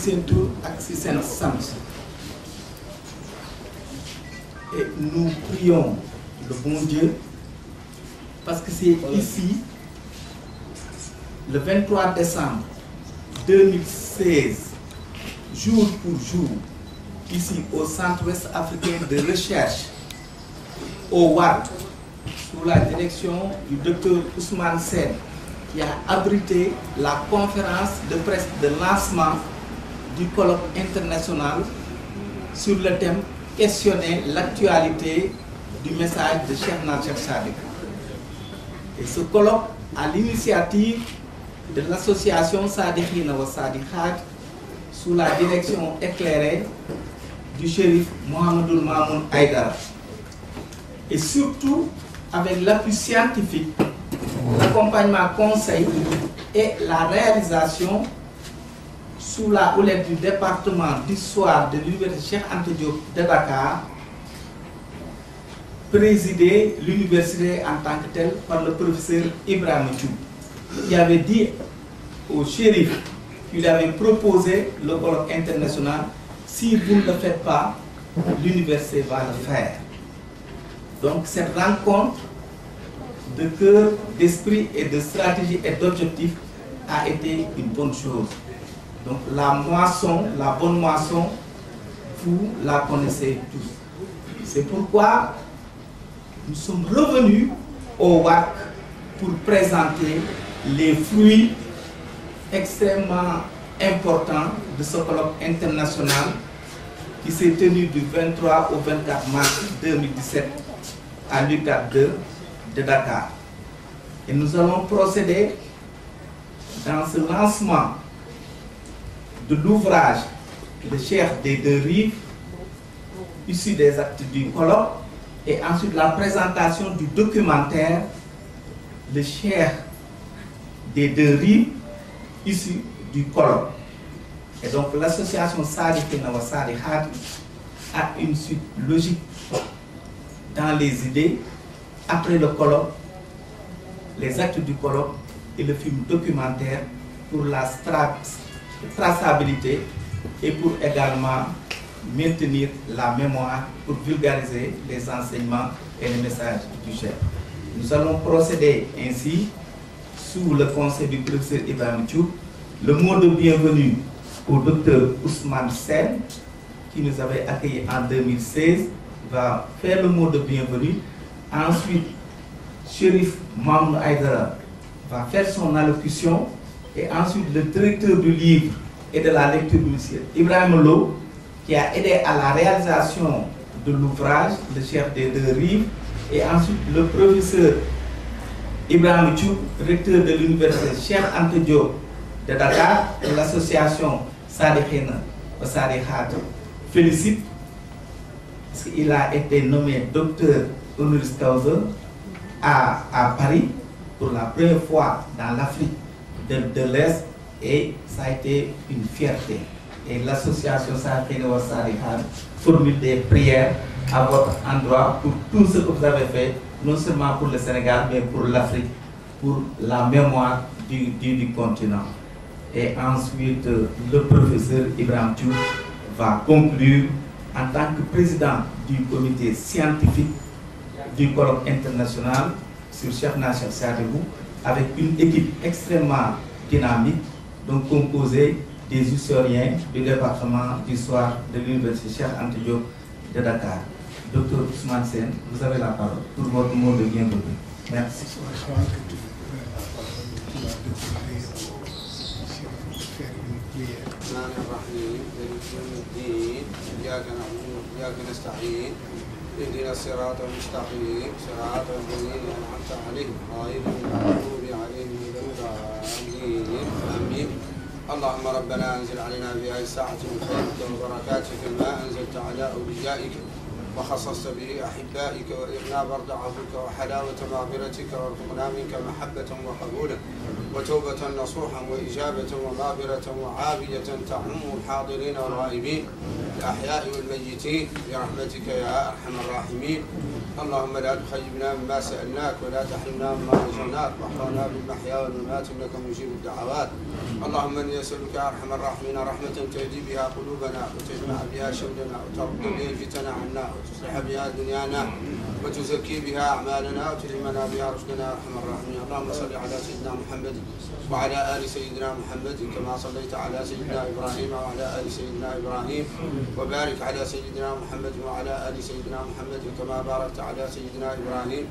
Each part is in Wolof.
seen tur ak ci seen sant. Et nous prions le bon Dieu parce que c'est ici, le 23 décembre 2016, jour pour jour, ici au Centre-Ouest africain de recherche, au WAD, sous la direction du docteur Ousmane Sen, qui a abrité la conférence de presse de lancement du colloque international sur le thème « Questionner l'actualité du message de Cheikh Na Cheikh Sadikh ». Et ce colloque, à l'initiative de l'association Sadikhina wa Sadikhat, sous la direction éclairée du shérif Mohamedou Mamoun Aïdara, et surtout avec l'appui scientifique, l'accompagnement conseil et la réalisation sous la houlette du département d'histoire de l'université Cheikh Anta Diop de Dakar, présidé l'université en tant que telle par le professeur Ibrahim Tchoub, qui avait dit au shérif qu'il avait proposé le colloque international: si vous ne le faites pas, l'université va le faire. Donc cette rencontre de cœur, d'esprit et de stratégie et d'objectif a été une bonne chose. Donc la moisson, la bonne moisson, vous la connaissez tous. C'est pourquoi nous sommes revenus au WAC pour présenter les fruits extrêmement importants de ce colloque international qui s'est tenu du 23 au 24 mars 2017 à l'UCAD 2 de Dakar. Et nous allons procéder dans ce lancement de l'ouvrage Le Cheikh des deux rives, issu des actes du colloque, et ensuite la présentation du documentaire Le Cheikh des deux rives, issu du colloque. Et donc l'association Sadikhina wa Sadikhat a une suite logique dans les idées. Après le colloque, les actes du colloque et le film documentaire pour la traçabilité et pour également maintenir la mémoire, pour vulgariser les enseignements et les messages du chef. Nous allons procéder ainsi sous le conseil du professeur Ibrahim Tchoub. Le mot de bienvenue au docteur Ousmane Sen, qui nous avait accueillis en 2016, va faire le mot de bienvenue. Ensuite, Chérif Mamoun Aïdara va faire son allocution, et ensuite le directeur du livre et de la lecture, monsieur Ibrahim Lo, qui a aidé à la réalisation de l'ouvrage Le Cheikh des deux rives, et ensuite le professeur Ibrahim Tchoub, recteur de l'université Cheikh Anta Diop de Dakar, et l'association Sadikhina wa Sadikhat félicite parce qu'il a été nommé docteur honoris causa à Paris pour la première fois dans l'Afrique de l'Est, et ça a été une fierté. Et l'association Sadikhina wa Sadikhat formule des prières à votre endroit pour tout ce que vous avez fait, non seulement pour le Sénégal, mais pour l'Afrique, pour la mémoire du continent. Et ensuite, le professeur Ibrahim Tchoub va conclure en tant que président du comité scientifique du colloque international sur Cheikh Na Cheikh Sadikh, avec une équipe extrêmement dynamique, donc composée des historiens du département d'histoire de l'université Cheikh Anta Diop de Dakar. Docteur Ousmane Sen, vous avez la parole pour votre mot de bienvenue. Merci. الرحمن الرحيم مالك يوم الدين إياك نعبد وإياك نستعين اهدنا الصراط المستقيم صراط الذين أنعمت عليهم غير المغضوب عليهم ولا الضالين آمين. اللهم ربنا أنزل علينا في هذه الساعة من خيرك وبركاتك ما أنزلت على أوليائك وخصصت به أحبائك وإغنى برد عفوك وحلاوة مغفرتك وارزقنا منك محبة وقبولا وتوبة نصوحا وإجابة ومغفرة وعافية تعم الحاضرين والغائبين الأحياء والميتين برحمتك يا أرحم الراحمين. اللهم لا تخيبنا مما سألناك ولا تحرمنا مما رجعناك واحفظنا بالمحيا والممات إنك مجيب الدعوات. اللهم إني أسألك يا أرحم الراحمين رحمة تهدي بها قلوبنا وتجمع بها شملنا وترد بها الفتن عنا وتصلح بها دنيانا وتزكي بها أعمالنا وتلهمنا بها رشدنا يا أرحم الراحمين. اللهم صل على سيدنا محمد وعلى آل سيدنا محمد كما صليت على سيدنا إبراهيم وعلى آل سيدنا إبراهيم وبارك على سيدنا محمد وعلى آل سيدنا محمد كما باركت على سيدنا إبراهيم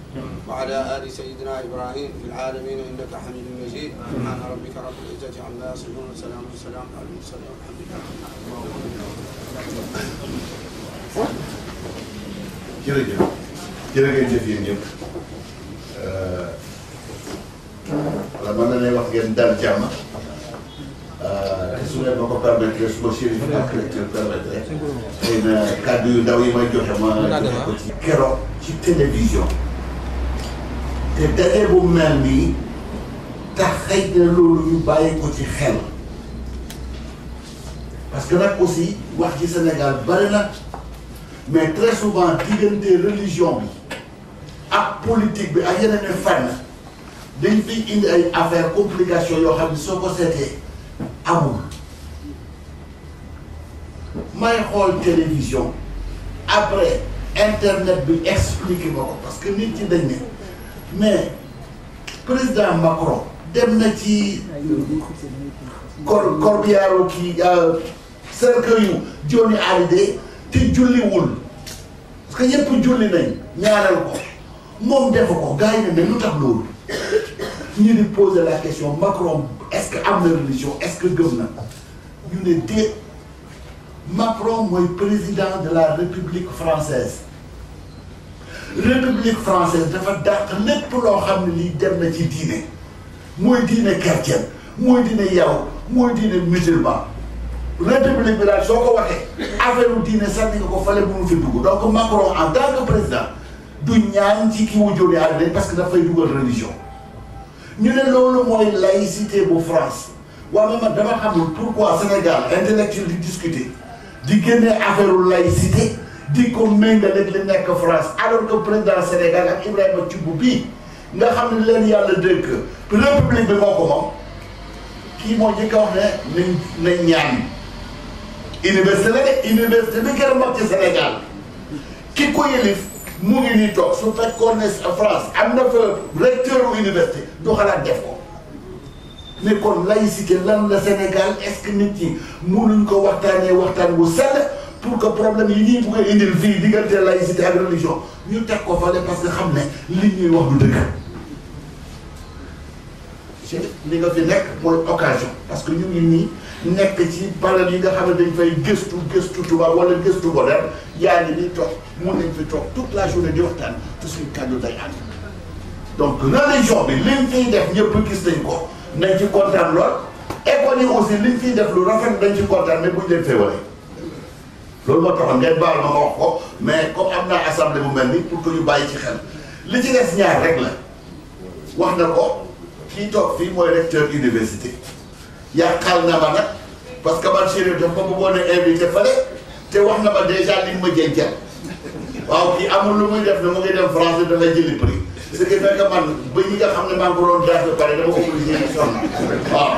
وعلى آل سيدنا إبراهيم في العالمين إنك حميد مجيد. سبحان ربك رب العزة عما يصفون وسلام على المرسلين والحمد لله. jërëjëf yéen ñëpp wala mën na leen wax ngeen dal jàmm te su leen ma ko permettre su ma chérif ak lecteur permettre xëy na kàddu yu ndaw yi may joxe ma joxe ko ci keroog ci télévision te daje bu mel nii tax xëy na loolu ñu bàyyi ko ci xel parce que nag aussi wax ci Sénégal bari na mais très souvent diggante religion bi ak politique bi ak yeneen i fànn dañ fiy indi ay affaire complication yoo xam ne soo ko seetee amul may xool télévision après internet bi expliqué ma ko parce que nit ñi dañ ne mais président Macron dem na ci corbillard kii cercueil yu Johnny Hallyday te julliwul parce que yëpp julli nañ ñaanal ko moom def ko gars yi ne mais lu tax loolu ñu di poser la question Macron est-ce que am na religion est-ce que gëm na ñu ne déet Macron mooy président de la République française dafa dàq lépp loo xam ne lii dem na ci diine mooy diine chrétienne mooy diine yaw mooy diine musulman république bi daal soo ko waxee affaire diine sànni nga ko fale bu mu fi dugg donc Macron en tant que président du ñaan ci kii wu Johnny Hallyday parce que dafay dugal religion ñu ne loolu mooy laïcité bu France waaye man dama xamul pourquoi Sénégal intellectuel di discuter di génne affaire laïcité di ko méngale li nekk France alors que président Sénégal ak Ibrahima Thioub bii nga xam ne leen yàlla dëkk république bi moo ko moom kii moo njëkk a wax ne nañ ñaan université la de université bi gën a mag ci Sénégal ki ko yëlif mu ngi nii toog su fekkoon ne France am na fa recteur université du xalaat def ko mais kon laïcité lan la Sénégal est-ce que nit ñi mënuñ ko waxtaanee waxtaan wu sell pour que problème yi ñuy bëgg a indil fii diggante laïcité ak religion ñu teg ko fale parce que xam ne li ñuy wax du dëgg li nga fi nekk mooy occasion parce que ñu ngi nii nekk ci palais yi nga xam ne dañ fay gëstu tubaab wala gëstu moderne yaa ngi nii toog mun nañ fi toog toute la journée di waxtaan te suñu kàddu day ànd donc religion bi liñ fiy def ñëpp gis nañ ko nañ ci kontaan lool école yi aussi liñ fiy def lu rafet dañ ci kontaan mais buñ leen féewale loolu moo taxoon ngeen baal ma wax ko mais comme am naa assemblée bu mel ni pour que ñu bàyyi ci xel li ci des ñaar rek la wax na ko kii toog fii mooy recteur université yàqal na ma nag parce que man Chérif dafa ma bëggoon a invité fale te wax na ma déjà li ma jëncal waaw kii amul lu muy def ne mu ngi dem France dafay jëli prix ce qui fait que man ba ñi nga xam ne maa ngi ko doon daal ba pare dama obligé di sonn waaw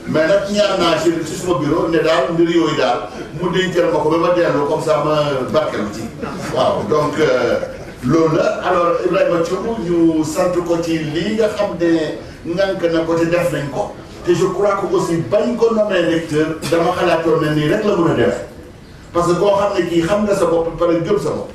mais nag ñaan naa Chérif ci suma bureau ne daal mbir yooyu daal mu dencal ma ko ba ma dellu comme ça ma barkelu ci waaw donc loolu la alors Ibrahima Thioub ñu sant ko ci lii nga xam ne ngànk na ko te def nañ ko te je crois que aussi bañ ko nommé recteur dama xalaatoon ne nii rek la mën a def parce que koo xam ne kii xam nga sa bopp pare gëm sa bopp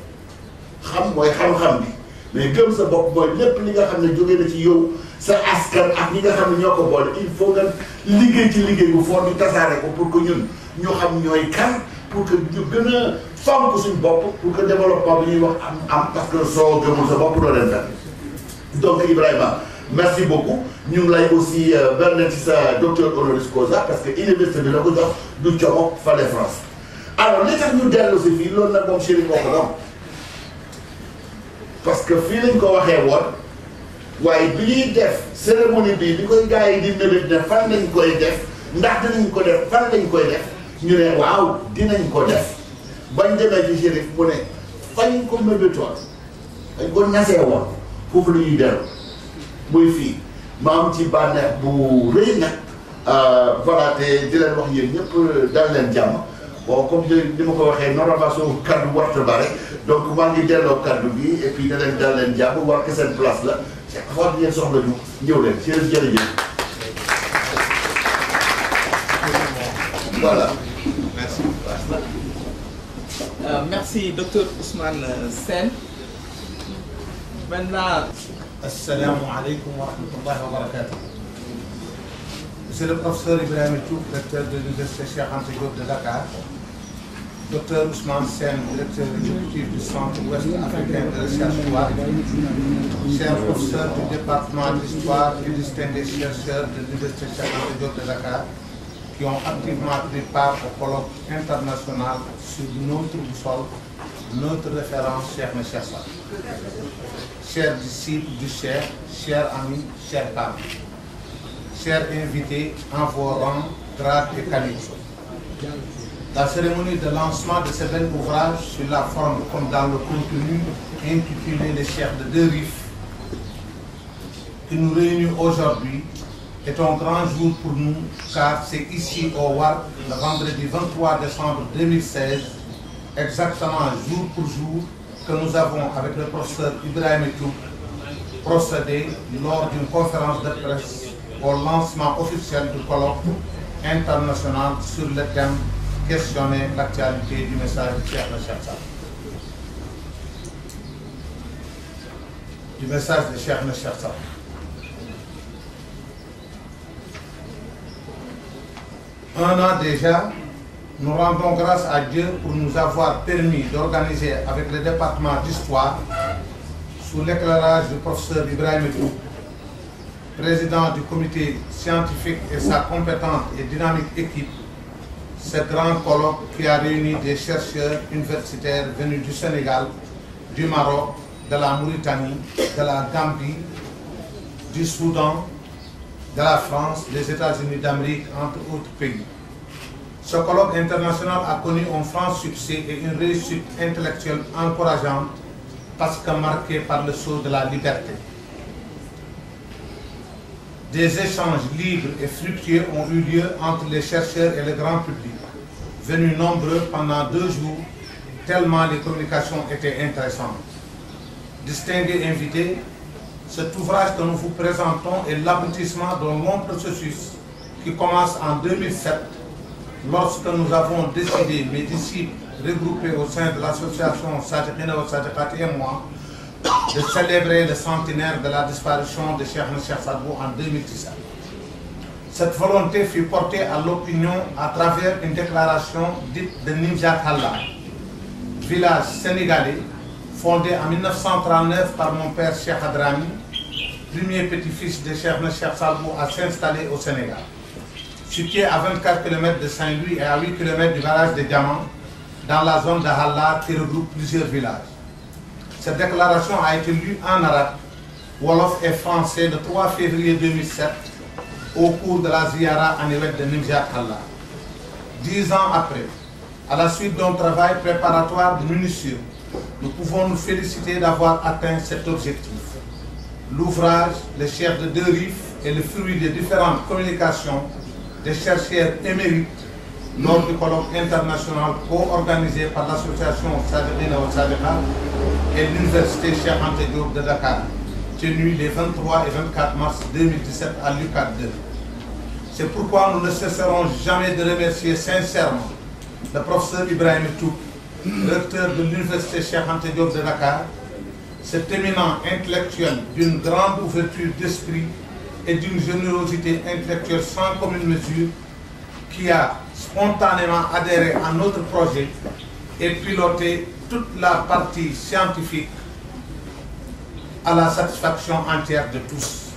xam mooy xam-xam bi mais gëm sa bopp mooy lépp li nga xam ne jógee na ci yow sa askan ak ñi nga xam ne ñoo ko boole il faut nga liggéey ci liggéey bu fort ñu tasaare ko pour que ñun ñu xam ñooy kan pour que ñu gën a fonk suñ bopp pour que développement bi ñuy wax am parce que soo gëmul sa bopp doo leen def donc Ibrahima merci beaucoup ñu ngi lay aussi berndeel ci sa docteur honoris causa parce que université bi la ko jox du como fale France alors li tax ñu dellu si fii loolu nag moom Chérif moo ko moom parce que fii lañ ko waxee woon waaye bi ñuy def cérémonie bi bi koy gars yi di mébét ne fan lañ koy def ndax dinañ ko def fan lañ koy def ñu ne waaw dinañ ko def bañ demee ci Chérif mu ne fañ ko mébétoon dañ ko nasee woon foofu la ñuy dellu muy fii ma am ci bànneex bu rëy nag voilà te di leen wax yéen ñëpp dal leen jàmm bon comme ni ma ko waxee normation kaddu warta bare donc maa ngi delloo kaddu bi et puis da leen dal leen jàmm war ke seen place la xool ngeen soxla ñu ñëw leen jërëjëf voilà. Merci. Merci, Dr Ousmane Sène. Maintenant, Assalamu alaikum wa rahmatullahi wa barakatuh. Monsieur le professeur Ibrahim Diouf, recteur de l'Université Cheikh Anta Diop de Dakar, Dr Ousmane Sène, directeur exécutif du Centre Ouest Africain de Recherche Ouest, chers professeurs du département d'Histoire et distingués chercheurs de l'Université Cheikh Anta Diop de Dakar, qui ont activement pris part au colloque international sur notre boussole, notre référence Cheikh Nechassa. Chers disciples du Cheikh, chers amis, chers parents, chers invités en vos rangs, grades et qualités. La cérémonie de lancement de ce bel ouvrage sur la forme comme dans le contenu intitulé Les Cheikhs de Deux Rives, qui nous réunit aujourd'hui, est un grand jour pour nous, car c'est ici au WARC, le vendredi 23 décembre 2016, exactement jour pour jour, que nous avons, avec le professeur Ibrahim Diouf, procédé lors d'une conférence de presse au lancement officiel du colloque international sur le thème « Questionner l'actualité du message de Cheikh Nechassa ». Du message de Cheikh Nechassa. Un an déjà, nous rendons grâce à Dieu pour nous avoir permis d'organiser avec le département d'Histoire, sous l'éclairage du professeur Ibrahim Diouf, président du comité scientifique et sa compétente et dynamique équipe, ce grand colloque qui a réuni des chercheurs universitaires venus du Sénégal, du Maroc, de la Mauritanie, de la Gambie, du Soudan, de la France, des États-Unis d'Amérique, entre autres pays. Ce colloque international a connu un franc succès et une réussite intellectuelle encourageante parce que marquée par le sceau de la liberté. Des échanges libres et fructueux ont eu lieu entre les chercheurs et le grand public, venus nombreux pendant 2 jours, tellement les communications étaient intéressantes. Distingués invités, cet ouvrage que nous vous présentons est l'aboutissement d'un long processus qui commence en 2007, lorsque nous avons décidé, mes disciples regroupés au sein de l'association Sadiqina wa Sadiqat et moi, de célébrer le centenaire de la disparition de Cheikh Nechassa en 2017. Cette volonté fut portée à l'opinion à travers une déclaration dite de Nimjat Allah, village sénégalais fondé en 1939 par mon père Cheikh Hadrami, premier petit-fils de Cheikh Nechassa à s'installer au Sénégal. Situé à 24 km de Saint-Louis et à 8 km du barrage de Diamant, dans la zone de Halla qui regroupe plusieurs villages. Cette déclaration a été lue en arabe, wolof et français le 3 février 2007 au cours de la Ziyara annuelle de Nimjat Allah. 10 ans après, à la suite d'un travail préparatoire minutieux, nous pouvons nous féliciter d'avoir atteint cet objectif. L'ouvrage, Les Cheikhs de Deux Rives, est le fruit des différentes communications des chercheurs émérites lors du colloque international co-organisé par l'association Sadiqina wa Sadiqat et l'université Cheikh Anta Diop de Dakar, tenu les 23 et 24 mars 2017 à l'UCAD 2. C'est pourquoi nous ne cesserons jamais de remercier sincèrement le professeur Ibrahim Diouf, recteur de l'université Cheikh Anta Diop de Dakar, cet éminent intellectuel d'une grande ouverture d'esprit et d'une générosité intellectuelle sans commune mesure, qui a spontanément adhéré à notre projet et piloté toute la partie scientifique à la satisfaction entière de tous.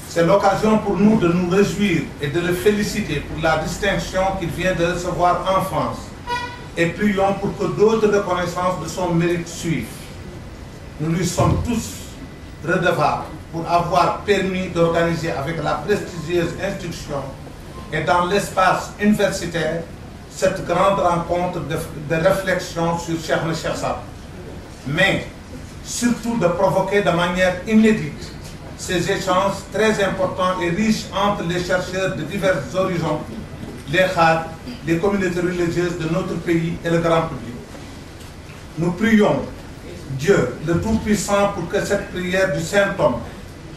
C'est l'occasion pour nous de nous réjouir et de le féliciter pour la distinction qu'il vient de recevoir en France, et prions pour que d'autres reconnaissances de son mérite suivent. Nous lui sommes tous redevables pour avoir permis d'organiser avec la prestigieuse institution et dans l'espace universitaire cette grande rencontre de réflexion sur Cheikh Nechassa. Mais surtout de provoquer de manière inédite ces échanges très importants et riches entre les chercheurs de divers horizons, les khadres, les communautés religieuses de notre pays et le grand public. Nous prions Dieu, le Tout-Puissant, pour que cette prière du Saint-Homme,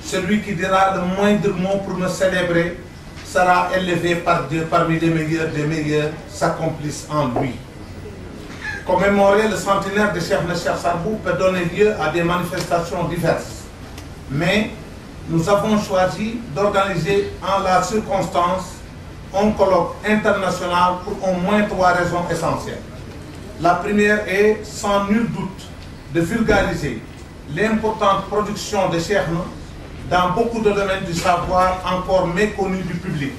celui qui dira le moindre mot pour me célébrer, sera élevé par Dieu parmi les meilleurs des meilleurs, s'accomplisse en lui. Commémorer le centenaire de Cheikh Cheikh Sadbou peut donner lieu à des manifestations diverses. Mais nous avons choisi d'organiser en la circonstance un colloque international pour au moins 3 raisons essentielles. La première est, sans nul doute, de vulgariser l'importante production de Cheikh dans beaucoup de domaines du savoir encore méconnus du public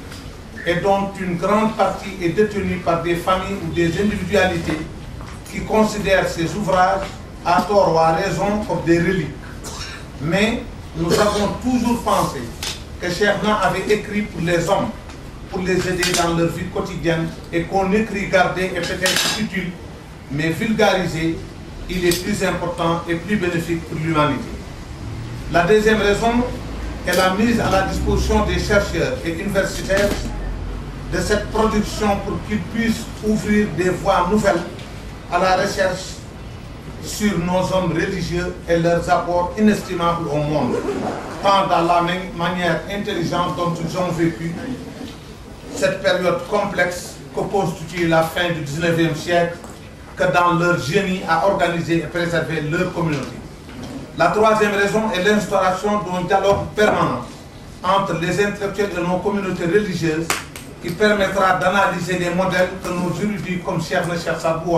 et dont une grande partie est détenue par des familles ou des individualités qui considèrent ces ouvrages, à tort ou à raison, comme des reliques. Mais nous avons toujours pensé que Cheikh avait écrit pour les hommes, pour les aider dans leur vie quotidienne, et qu'on écrit gardé est peut-être utile, mais vulgarisé, il est plus important et plus bénéfique pour l'humanité. La deuxième raison est la mise à la disposition des chercheurs et universitaires de cette production pour qu'ils puissent ouvrir des voies nouvelles à la recherche sur nos hommes religieux et leurs apports inestimables au monde, tant dans la manière intelligente dont ils ont vécu cette période complexe que constitue la fin du 19e siècle, que dans leur génie à organiser et préserver leur communauté. La troisième raison est l'instauration d'un dialogue permanent entre les intellectuels et nos communautés religieuses qui permettra d'analyser les modèles que nos érudits comme Cheikh Cheikh Sadbou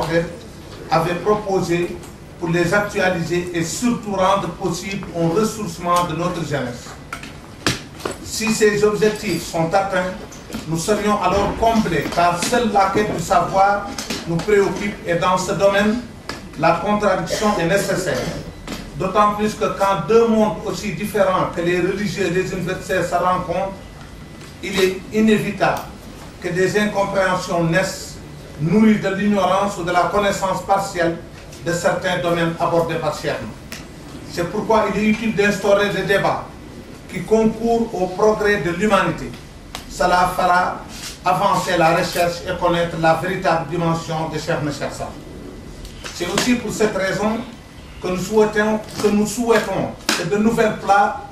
avaient proposés pour les actualiser et surtout rendre possible un ressourcement de notre jeunesse. Si ces objectifs sont atteints, nous serions alors comblés car seule la quête du savoir nous préoccupe et dans ce domaine, la contradiction est nécessaire. D'autant plus que quand deux mondes aussi différents que les religieux et les universitaires se rencontrent, il est inévitable que des incompréhensions naissent, nourries de l'ignorance ou de la connaissance partielle de certains domaines abordés par Cheikh. C'est pourquoi il est utile d'instaurer des débats qui concourent au progrès de l'humanité. Cela fera avancer la recherche et connaître la véritable dimension de Cheikh Cheikh Sadbou. C'est aussi pour cette raison que nous souhaitons que de nouvelles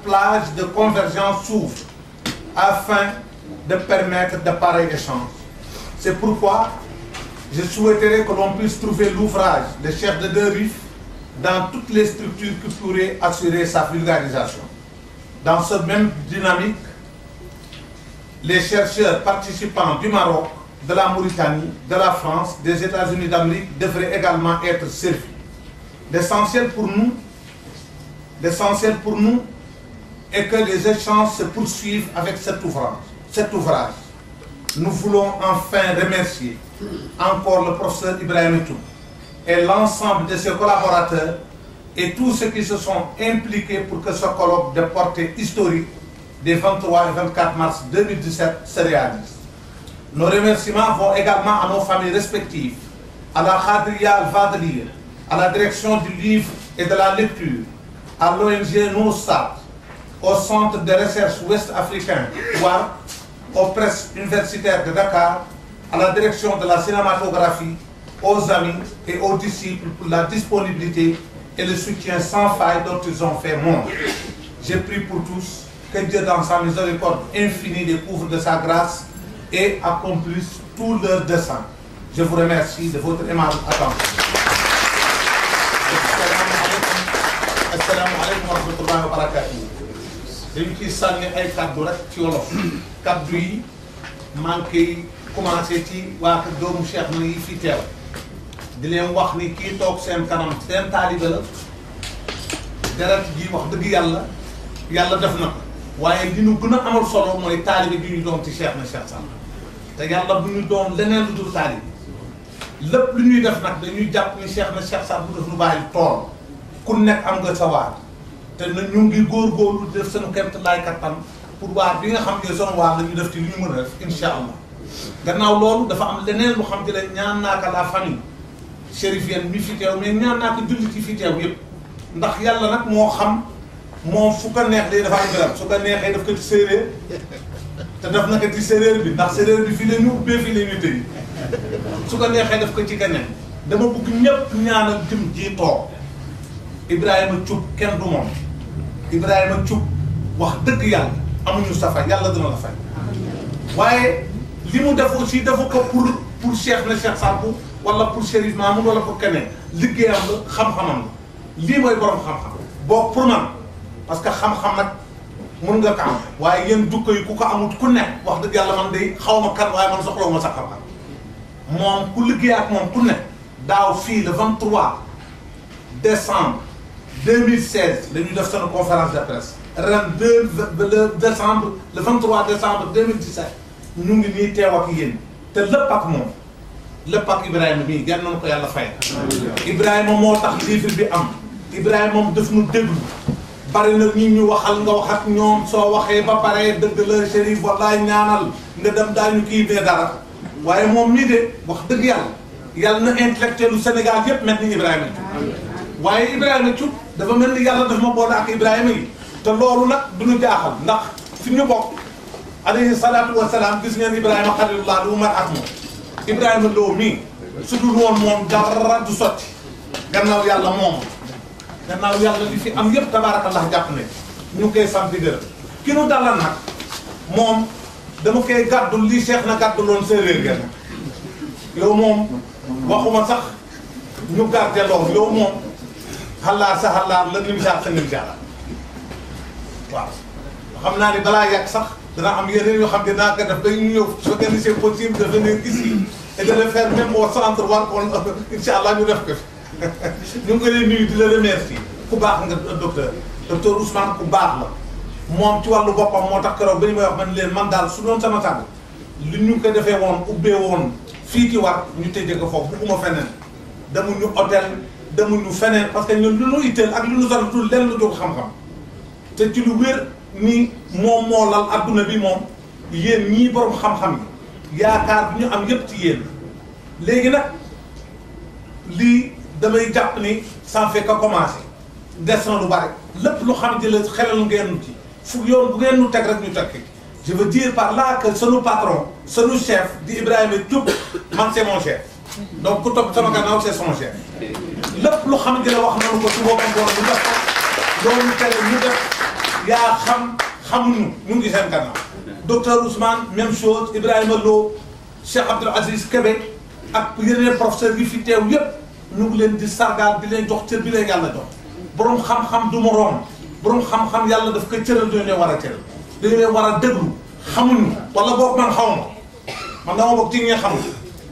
plages de convergence s'ouvrent afin de permettre de pareils échanges. C'est pourquoi je souhaiterais que l'on puisse trouver l'ouvrage de Cheikh de Derif dans toutes les structures qui pourraient assurer sa vulgarisation. Dans cette même dynamique, les chercheurs participants du Maroc, de la Mauritanie, de la France, des États-Unis d'Amérique devraient également être servis. L'essentiel pour nous est que les échanges se poursuivent avec cet ouvrage. Nous voulons enfin remercier encore le professeur Ibrahim Toum et l'ensemble de ses collaborateurs et tous ceux qui se sont impliqués pour que ce colloque de portée historique des 23 et 24 mars 2017 se réalise. Nos remerciements vont également à nos familles respectives, à la Khadriya Al-Fadliya, à la direction du livre et de la lecture, à l'ONG NOSAT, au Centre de recherche ouest-africain, aux presses universitaires de Dakar, à la direction de la cinématographie, aux amis et aux disciples pour la disponibilité et le soutien sans faille dont ils ont fait montre. J'ai pris pour tous que Dieu dans sa miséricorde infinie les couvre de sa grâce et accomplisse tous leurs desseins. Je vous remercie de votre aimable attention. Assalamu alaikum wa rahmatullahi wa barakatuh. dañu ciy sànni ay kaddu rek ci wolof kaddu yi maa ngi koy commencé ci waa kër doomu Cheikh na yi fi teew di leen wax ni kii toog seen kanam seen taalibe la deret ji wax dëgg yàlla def na ko waaye li ñu gën a amal solo mooy taalibe bi ñu doon ci Cheikh na Cheikh Sadbou te yàlla bu ñu doon leneen lu dul taalibe lépp lu ñuy def nag dañuy jàpp ni Cheikh na Cheikh Sadbou daf ñu bàyyi tool ku nekk am nga sa waar te na ñu ngi góorgóorlu def seen kémt laay kattan pour waar bi nga xam ne seen waar la ñu def ci li ñu mën a def incha allah gannaaw loolu dafa am leneen lu xam te ne ñaan naa ko la famille chérifienne mi fi teew mais ñaan naa ko jullit yi fi teew yëpp ndax yàlla nag moo xam moom fu ko neex day dafa am garab su ko neexee daf ko ci séeréer te daf na ko ci séeréer bi ndax séeréer bi fii la ñu ubbee fii la ñu tëj su ko neexee daf ko ci keneen dama bëgg ñëpp ñaanal jëm ji toog Ibrahima Thioub kenn du moom Ibrahima Thioub wax dëgg yàlla amuñu safa yàlla dina la fay waaye li mu def aussi dafa ko pour Cheikh na Cheikh Sadbou wala pour Chérif Mamoun wala pour keneen liggéeyam la xam-xamam la lii mooy borom xam-xam boo pour man parce que xam-xam nag mun nga ko am waaye yéen jukko yi ku ko amut ku nekk wax dëgg yàlla man de xaw ma kan waaye man soxlawu ma sa xam-xam moom ku liggéey ak moom ku nekk daaw fii le 23 décembre 2016 dañuy def seen conférence de presse ren le 23 décembre 2017 ñu ngi nii teew ak yéen te lépp ak moom lépp ak Ibrahima mii gën nañu ko yàlla fay. Ibrahima moo tax livre bi am Ibrahima moom daf ñu déglu bari na nit ñu waxal nga wax ak ñoom soo waxee ba pare dëgg la Chérif wallaay ñaanal nga dem daañu kii bee dara waaye moom mii de wax dëgg yàlla na intellectuel u Sénégal yépp mel ni Ibrahima Thioub waaye Ibrahima Thioub dafa mel ni yàlla dafa ma boole ak Ibrahima yi te loolu nag du ñu jaaxal ndax fi ñu bokk alayhi salaatu wa salaam gis ngeen Ibrahima xalilullah du Umar ak moom Ibrahima Lo mii su dul woon moom dara du sotti gannaaw yàlla moom gannaaw yàlla li fi am yëpp tabaarakallah jàpp ne ñu ngi koy sant di gërëm ki nu dalal nag moom dama koy gàddul lii Cheikh na gàdduloon séeréer ga yow moom waxuma sax ñu gàdde lool yow moom xalaat sa xalaat la nimsaat sa nimsaat waaw xam naa ni balaa yàgg sax dana am yeneen yoo xam ne naa ko def ba ñu ñëw su fekkee ni c'est possible de venir ici et de le faire même au centre war ko incha allah ñu def ko ñu ngi ko lay nuyu di la remercier ku baax nga docteur Ousmane ku baax la moom ci wàllu boppam moo tax keroog ba ñu may wax man leen man daal su doon sama tàgg li ñu ko defee woon ubbee woon fii ci war ñu tëjee ko foofu bugguma feneen demuñu hôtel demuñu feneen parce que ñun lu ñu itteel ak lu ñu sal tul lenn lu jóg xam-xam te ci lu wér ni moom moo lal adduna bi moom yéen ñii borom xam-xam yi yaakaar bi ñu am yépp ci yéen léegi nag lii damay jàpp ni ça fait que commencer des na lu bari lépp lu xam ne la xelal ngeen nu ci fu yoon bu ngeen nu teg rek ñu teg je veux dire par là que sunu patron sunu chef di Ibrahima Thioub man c'est mon chef donc ku topp sama gannaaw c'est son chef lépp lu xam ne la wax nañu ko su boppam doon ñu def ko loolu tere ñu def yaa xamuñu ñu ngi seen gannaaw docteur Ousmane même chose Ibrahima Lo Cheikh Abdoul Aziz Kébé ak yeneen professeurs yi fi teew yépp ñu ngi leen di sargaal di leen jox cër bi leen yàlla jox borom xam-xam du moroom borom xam-xam yàlla daf ko cëral dañu leen war a cëral dañu leen war a déglu xamuñu wala boog man xaw ma man dama bokk ci ñi xamul.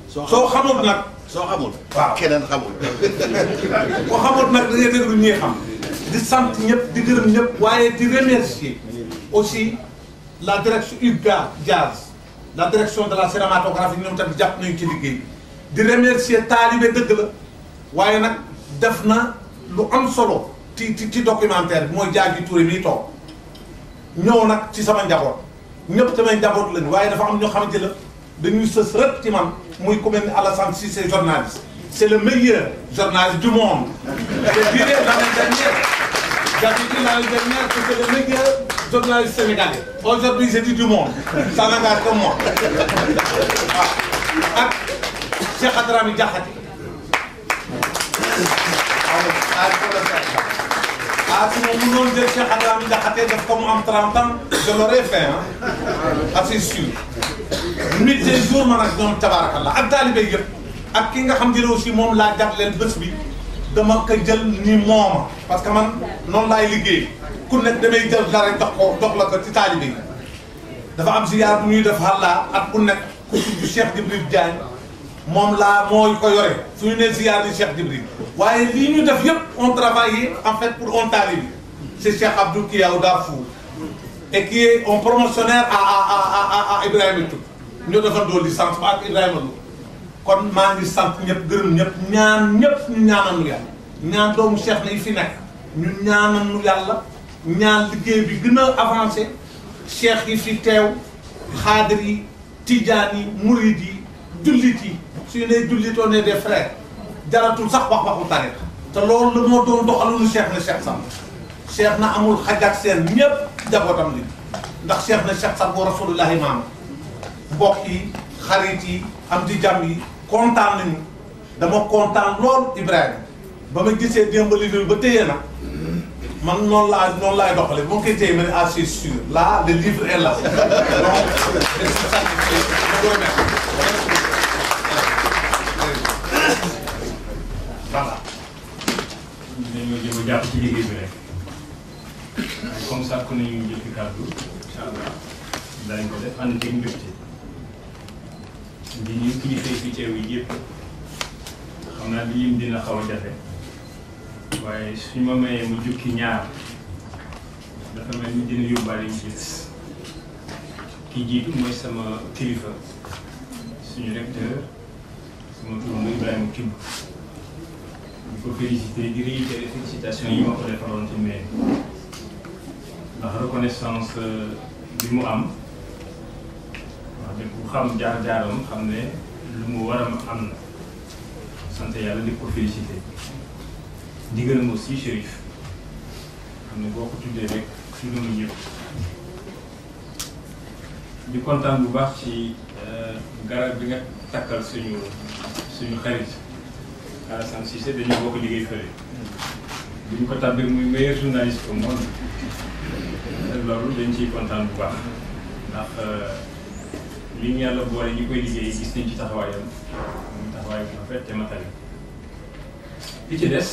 soo xamul nag. soo xamul. waaw keneen xamul. boo xamul nag da ngay déglu ñi xam di sant ñëpp di gërëm ñëpp waaye di remercier aussi la direction UGA Jazz la direction de la cinématographie ñoom tamit jàpp nañu ci liggéey di remercier taalibe dëgg la waaye nag def na lu am solo ci documentaire bi mooy Diadji Touré mii toog ñëw nag ci sama njaboot ñëpp samay njaboot lañu waaye dafa am ñoo xamante la dañuy sës rek ci man muy ku mel ni Alassane Cissé journaliste c'est le meilleur journaliste du monde. Je dirais l'année dernière, j'avais dit l'année dernière que c'est le meilleur journaliste sénégalais. Aujourd'hui, j'ai dit du monde. Ça n'engage que moi. Ak Cheikh Adrami Diakhaté. Ah, si on nous dit Cheikh Adrami Diakhaté, comme en 30 ans, je l'aurais fait. Hein? Ah, c'est sûr. Nuit et jour, man ak ñoom tabarakallah ak taalibe yëpp ak ki nga xam ne aussi moom laa jagleel bés bi dama ko jël ni mooma parce que man noonu laay liggéey ku nekk damay jël dara jox la ko ci taalibe yi dafa am ziyaar bu ñuy def xàllaa at ku nekk ku tudd Cheikh Djibril Diagne moom laa mooy ko yore su ñu nee ziyaar ni Cheikh Djibril waaye lii ñu def yëpp on travaille en fait pour un taalibe c'est Cheikh Abdou Kiyaw Darfour et qui est un promotionnaire à Ibrahima Thioub ñoo defandoo licence ba ak Ibrahima Lo kon maa ngi sant ñëpp gërëm ñëpp ñaan ñëpp ñu ñaanal nu yàlla ñaan doomu Cheikh na yi fi nekk ñu ñaanal nu yàlla ñaan liggéey bi gën a avancé cheikh yi fi teew xaadir yi tijaan yi murid yi jullit yi suñu nee jullit on est des frères jaratul sax waxu tariqa te loolu la moo doon doxalul Cheikh na Cheikh Sadbou Cheikh na amul xaj ak seen ñëpp jabootam li ndax Cheikh na Cheikh Sadbou rasulullahi maam mbokk yi xarit yi am di jàmm yi kontaan nañu dama kontaan lool Ibrahima ba ma gisee démbali bi ba téye na man noonu laay doxale bu ma koy téye ma ne ah c'est sûr là le livre est là donc je suis satisfait ma doy merci voilà. dañoo jëm a jàpp ci liggéey bi rek comme ça ku ne ñu jël fi kàddu incha allah daañu ko def ànd ceeg mbégte di ñu kilifa yi fi teew yi yëpp xam naa li lim dina xaw a jafe waaye suñu ma mayee mu jukki ñaar dafa mel ni dina yóbbaale ñu ci des ki jiitu mooy sama kilifa suñu recteur sama turando Ibrahima Kimb di ko félicité di réitérer félicitations yi ma ko defaloon ci mairie ndax reconnaissance bi mu am wax dëgg bu xam jaar-jaaram xam ne lu mu war a am na sant yàlla di ko félicité di gërëm aussi Chérif xam ne boo ko tuddee rek su lu mu ñëpp di kontaan bu baax ci garab bi nga takkal suñu xarit Alassane Cissé dañu bokk liggéey fële bu ñu ko tàbbee muy meilleur journaliste au monde loolu dañ ciy kontaan bu baax ndax li ñu yàlla boole ñi koy liggéey gis nañ ci taxawaayam muy taxawaay bu rafet te matali li ci des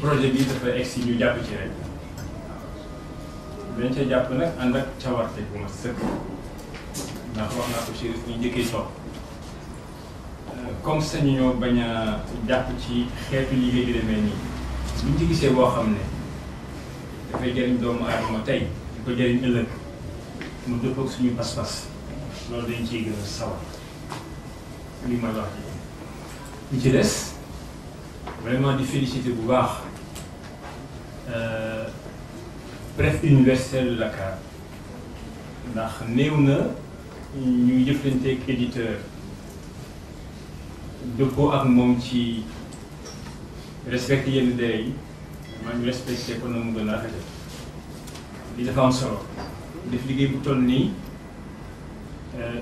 projet bi dafa egg si ñu jàpp ci rek dañ cee jàpp nag ànd ak cawarte bu ma sëkk ndax wax naa ko Chérif ñu njëkkee toog comme sañu ñoo bañ a jàpp ci xeetu liggéey bi demee nii buñ ci gisee boo xam ne dafay jëriñ doomu aadama tey di ko jëriñ ëllëg mu dëppoog suñu pas-pas loolu dañ ciy gën a sawar li ma wax ji ci des vraiment di féliciter bu baax presse universitaire de Dakar ndax néew na ñuy jëflanteeg éditeur dëppoo ak moom ci respecté yenn délai yi maa ngi respecté ko na mu gën a rafete li dafa am solo def liggéey bu toll nii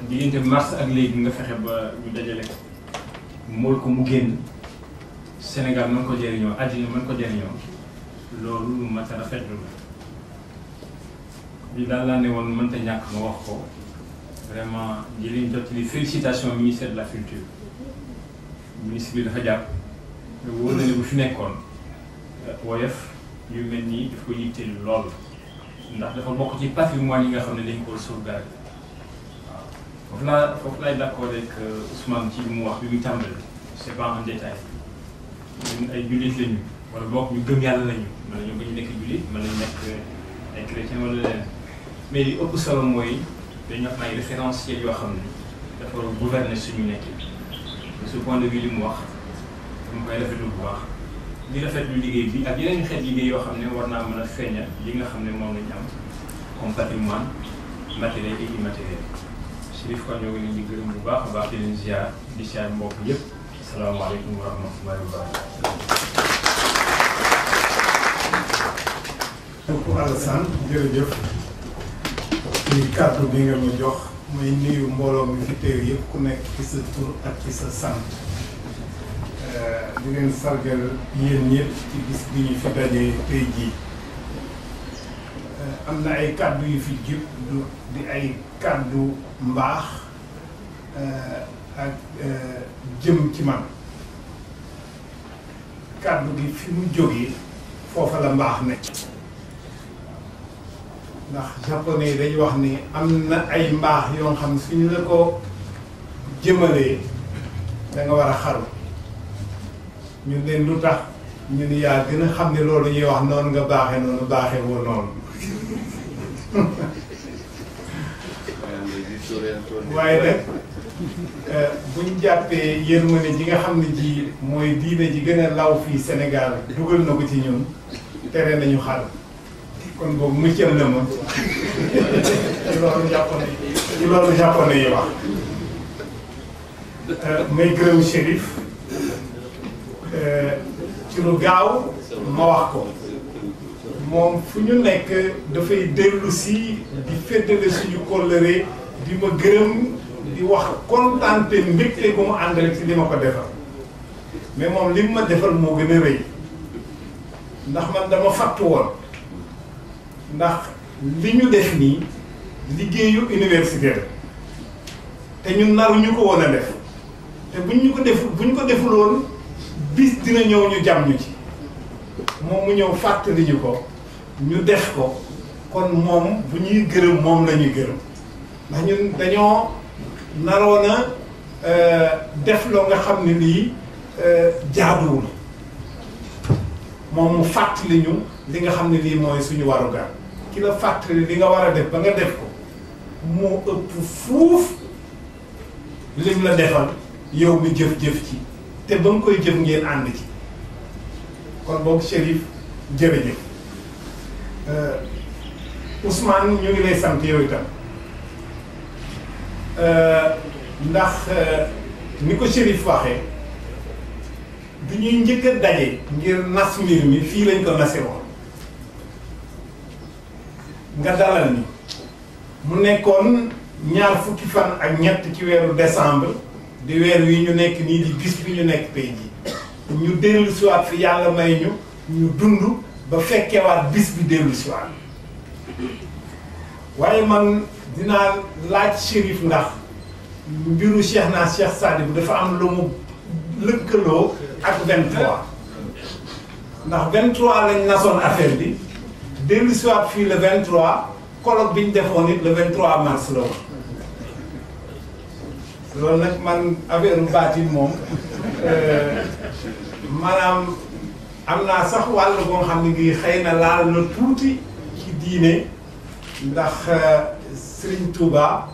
diggante mars ak léegi nga fexe ba ñu dajale ko mool ko mu génn Sénégal mën ko jëriñoo àddina mën ko jëriñoo loolu lu mat a rafetlu la li daal laa ne woon mënta ñàkk ma wax ko vraiment di leen jottali félicitation ministère de la culture ministre bi dafa jàpp wóor na ne bu fi nekkoon woyof yu mel nii daf ko yitteel lool ndax dafa bokk ci patrimoine yi nga xam ne dañ koo sauvegarder waaw foofu laay d'accord avec Ousmane ci li mu wax bi muy tàmbali c'est pas en détail ñun ay jullit lañu wala bokk ñu gëm yàlla lañu mën nañu bañ nekk jullit mën nañu nekk ay chrétien wala leneen mais li ëpp solo mooy dañu am ay référentiels yoo xam ne dafa war a gouverner suñu nekk de ce point de vue li mu wax dama koy rafetlu bu baax di rafetlu liggéey bi ak yeneen xeet liggéey yoo xam ne war naa mën a feeñal li nga xam ne moom lañu am comme patrimoine matériel et immatériel Chérif kon ñoo ngi leen di gërëm bu baax a baax di leen ziar di ziar mbokk yëpp asalaamaaleykum wa rahmatullahi wa barakatuh. donc Alassane jërëjëf ci kàddu bi nga ma jox may nuyu mbooloo mi fi teew yëpp ku nekk ci sa tur ak ci sa sant di leen sargal yéen ñëpp ci bis bi ñu fi dajee tey jii am na ay kàddu yu fi jib di ay kàddu mbaax ak jëm ci man kàddu gi fi mu jógee foofa la mbaax nekk ndax japonais yi dañuy wax ni am na ay mbaax yoo xam suñu la ko jëmalee da nga war a xaru ñu leen lu tax ñu ni yaa gën a xam ne loolu ñuy wax noonu nga baaxee noonu baaxee woo noonu waaye nag buñ jàppee yërmande ji nga xam ne ji mooy diine ji gën a law fii Sénégal dugal na ko ci ñun tere nañu xaru kon boobu muccal na ma ci loolu japonais yi wax may gërëm Chérif ci lu gaaw ma wax ko moom fu ñu nekk dafay dellu si di féddale suñu kóllëre di ma gërëm di wax kontaante mbégte bu mu àndal ci li ma ko defal mais moom li mu ma defal moo gën a rëy ndax man dama fàttu woon ndax li ñu def nii liggéeyu université la te ñun naruñu ko woon a def te buñ ko defuloon bis dina ñëw ñu jam ñu ci moom mu ñëw fàttali ñu ko ñu def ko kon moom bu ñuy gërëm moom la ñuy gërëm ndax ñun dañoo naroon a def loo nga xam ne lii jaaduwul moom mu fàttali ñu li nga xam ne lii mooy suñu warugar ki la fàttali li nga war a def ba nga def ko moo ëpp fuuf lim la defal yow mi jëf-jëf ci te ba nga koy jëf ngeen ànd ci kon boog Chérif jërëjëf Ousmane ñu ngi lay sant yow itam ndax ni ko Chérif waxee bi ñuy njëkk a daje ngir nas mbir mi fii lañ ko nase woon nga dalal ni mu nekkoon ñaar fukki fan ak ñett ci weeru décembre di weer wi ñu nekk nii di bis bi ñu nekk tey jii ñu dellu siwaat fi yàlla may ñu dund ba fekkewaat bis bi dellu siwaat waaye man dinaa laaj Chérif ndax mbiru Cheikh Sadibou dafa am lu mu lëkkaloo ak 23 ndax 23 lañ nasoon affaire bi dellu siwaat fii le 23 colloque bi ñu defoon it le 23 mars la woon loolu nag man affaire baatin moom maanaam am naa sax wàll boo xam ne gi xëy na laal na tuuti ci diine ndax Serigne Touba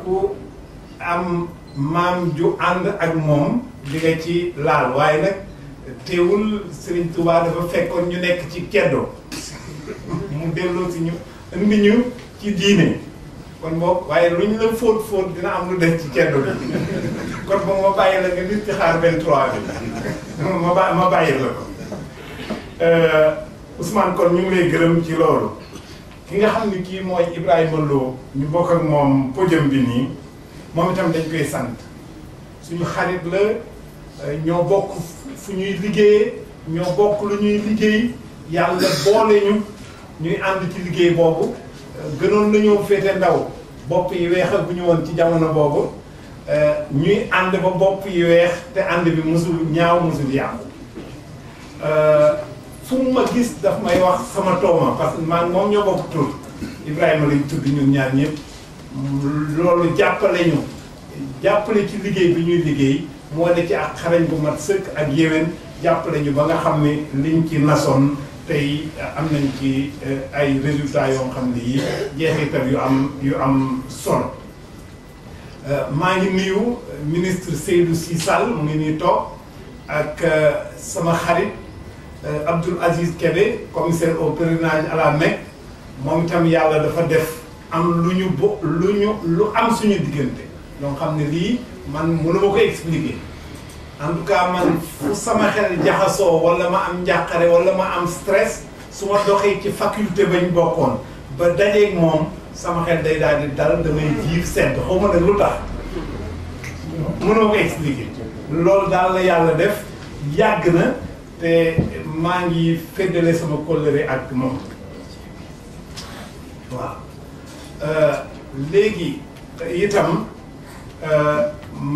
ku am maam ju ànd ak moom di nga ci laal waaye nag teewul Serigne Touba dafa fekkoon ñu nekk ci keddo mu delloo si ñu indi ñu ci diine kon boog waaye lu ñu la fóot dina am lu def ci keddo bi kon moom ma bàyyi la nga nit ci xaar 23 bi ma bàyyi la ko Ousmane kon ñu ngi lay gërëm ci loolu ki nga xam ni kii mooy Ibrahima Lo ñu bokk ak moom podium bi nii moom itam dañ koy sant suñu xarit la ñoo bokk fu ñuy liggéeyee ñoo bokk lu ñuy liggéey yàlla boole ñu ñuy ànd ci liggéey boobu gënoon nañoo féete ndaw bopp yi weexal bu ñu woon ci jamono boobu ñuy ànd ba bopp yi weex te ànd bi musul ñaaw musul yàqu fu mu ma gis daf may wax sama tooma parce que man moom ñoo bokk tur Ibrahima lañ tudd ñun ñaar ñëpp loolu jàppale ci liggéey bi ñuy liggéey moo ne ci ak xarañ bu mat sëkk ak yéwén jàppale ñu ba nga xam ne liñ ci nasoon tey am nañ ci ay résultats yoo xam ne yi jeexital yu am solo maa ngi nuyu ministre Seydou Sy Sall mu ngi nii toog ak sama xarit Abdoul Aziz Kébé commissaire au pèlerinage à la Mecque moom itam yàlla dafa def am lu am suñu diggante loo xam ne lii man mënu ma ko expliquer en tout cas man fu sama xel jaxasoo wala ma am njàqare wala ma am stress su ma doxee ci faculté bañ bokkoon ba dajeeg moom sama xel day daal di dal damay jiif sedd xaw ma nag lu tax mënu ma ko expliquer loolu daal la yàlla def yàgg na te maa ngi féddale sama kóllëre ak moom waaw léegi itam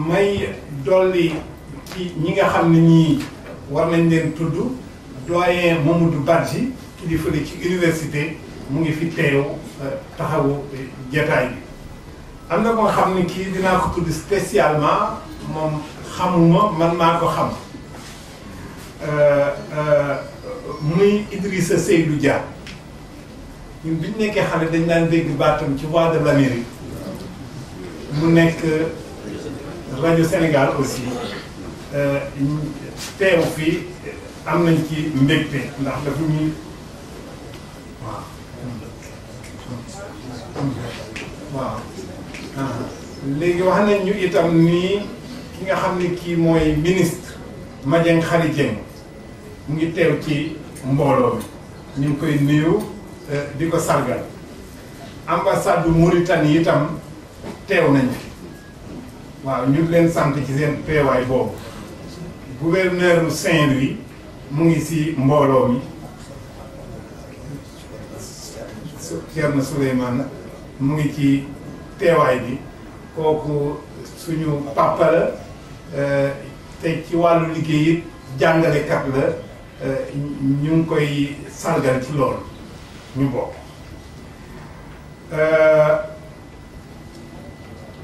may dolli ci ñi nga xam ne ñii war nañ leen tudd doyen Mamadou Badji kilifa la ci université mu ngi fi teew taxawu jataay bi am na ko nga xam ne kii dinaa ko tudd spécialement moom xamuma man maa ko xam muy Idrissa Seydou Dia ñun bi ñu nekkee xale dañ daan dégg baatam ci Voix de l'Amérique mu nekk rajo Sénégal aussi teew fii am nañ ci mbégte ndax dafa ñuy waaw léegi wax nañ ñu itam nii ki nga xam ne kii mooy ministre Madieng Khary Dieng mu ngi teew ci mbooloo mi ñu ngi koy nuyu di ko sargal ambassade bu Mauritanie itam teew nañ fi waaw ñu ngi leen sant ci seen teewaay boobu gouverneur Saint-Louis mu ngi si mbooloo mi Thierno Souleymane mu ngi ci teewaay bi kooku suñu papa la te ci wàllu liggéey it jàngalekat la ñu ngi koy sargal ci loolu ñu bokk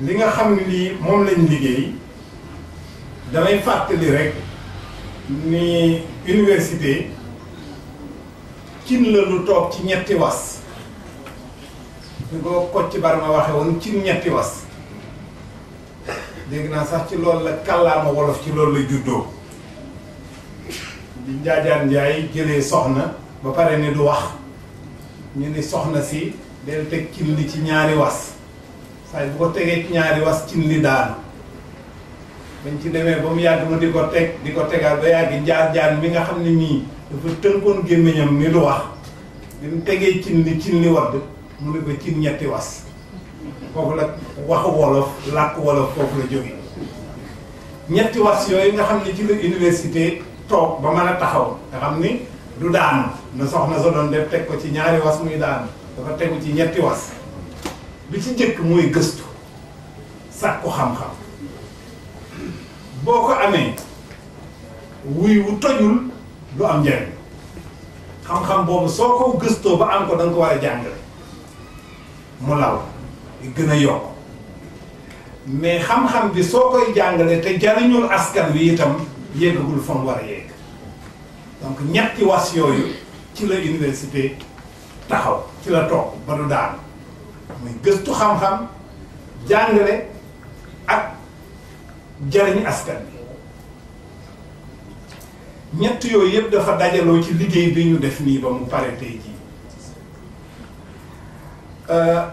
li nga xam ne lii moom lañ liggéey damay fàttali rek ni université cin la lu toog ci ñetti was ñu ko Kocc Barma waxe woon cin ñetti was dégg naa sax ci loolu la kàllaama wolof ci loolu la juddoo di Njaajaan Njaay jëlee soxna ba pare ni du wax ñu ni soxna si del teg cin li ci ñaari was saa bu ko tegee ci ñaari was cin li daanu bañ ci demee ba mu yàgg ma di ko tegaat ba yàgg Njaajaan mi nga xam ne mii dafa tënkoon gémmiñam ni du wax bi mu tegee cin li wadd mu ne ko cin ñetti was foofu la waxu wolof làkk wolof foofu la jóge ñetti was yooyu nga xam ne ci la université toog ba mën a taxaw nga xam ni du daanu na soxna sa doon def teg ko ci ñaari was muy daanu dafa tegu ci ñetti was bi ci jëkk mooy gëstu sàkku xam-xam boo ko amee wuy wu tojul du am njariñ xam-xam boobu soo ko gëstoo ba am ko da nga ko war a jàngale mu law di gën a yokk mais xam-xam bi soo koy jàngale te jariñul askan wi itam yéggagul fa mu war a yegg donc ñetti was yooyu ci la université taxaw ci la toog ba du daanu muy gëstu xam-xam jàngale ak jariñ askan bi ñett yooyu yëpp dafa dajaloo ci liggéey bi ñu def nii ba mu pare tey jii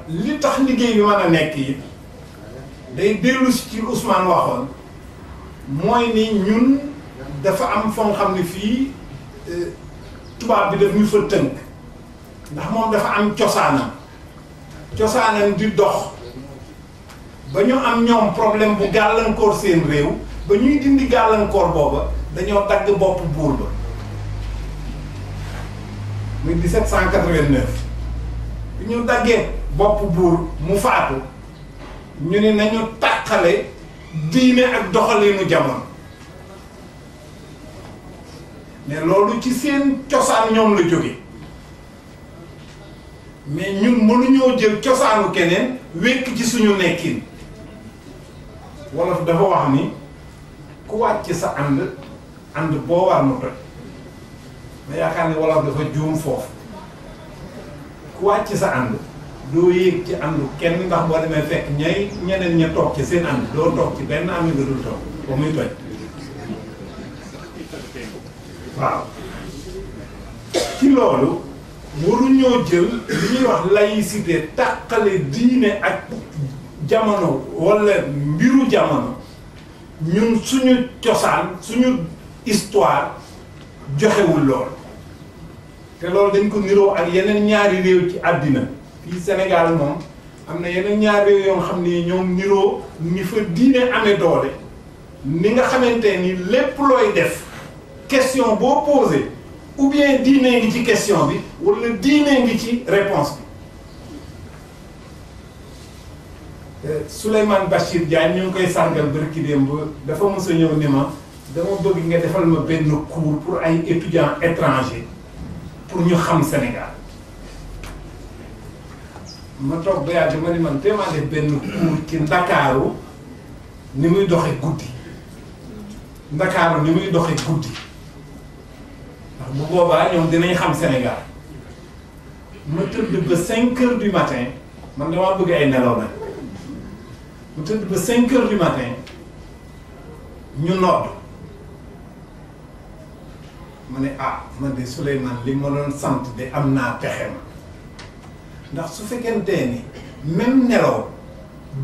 li tax liggéey bi mën a nekk yi day dellu ci Ousmane waxoon mooy ni ñun dafa am foo xam ne fii tubaab bi daf ñu fa tënk ndax moom dafa am cosaanam di dox ba ñu am ñoom problème bu gàllankoor seen réew ba ñuy dindi gàllankoor booba dañoo dagg bopp buur ba muy 1789 bi ñu daggee bopp buur mu faatu ñu ne nañu tàqale diine ak doxalinu jamono mais loolu ci seen cosaan ñoom la jóge mais ñun mënuñoo jël cosaanu keneen wékk ci suñu nekkin wolof dafa wax ni ku wàcc sa ànd boo war mu toj ma yaakaar ni wolof dafa juum foofu ku wàcc sa ànd doo yéeg ci àndu kenn ndax boo demee fekk ñeneen ña toog ci seen ànd doo toog ci benn ànd nga dul toog ba muy toj waaw ci loolu waruñoo jël li ñuy wax laïcité tàqale diine ak jamono wala mbiru jamono ñun suñu cosaan suñu histoire joxewul lool te loolu dañ ko niroo ak yeneen ñaari réew ci àddina fii Sénégal moom am na yeneen ñaari réew yoo xam ni ñoom niroo ni fa diine amee doole ni nga xamante ni lépp looy def question boo posé ou bien diine ngi ci question bi wala diine ngi ci réponse bi Souleymane Bachir Diagne ñu ngi koy sargal bërki démb dafa mos a ñëw ni ma dama bëgg nga defal ma benn cours pour ay étudiants étrangers pour ñu xam Sénégal ma toog ba yàgg ma ni man téemaa def benn cours ci Ndakaaru ni muy doxe guddi Ndakaaru ni muy doxe guddi ndax bu boobaa ñoom dinañ xam Sénégal ma tëdd ba 5 heures du matin man damaa bëgg ay nelaw nag ma tëdd ba 5 heures du matin ñu nodd ma ne man de Souleymane li ma doon sant de am naa pexe ma ndax su fekkentee ni même nelaw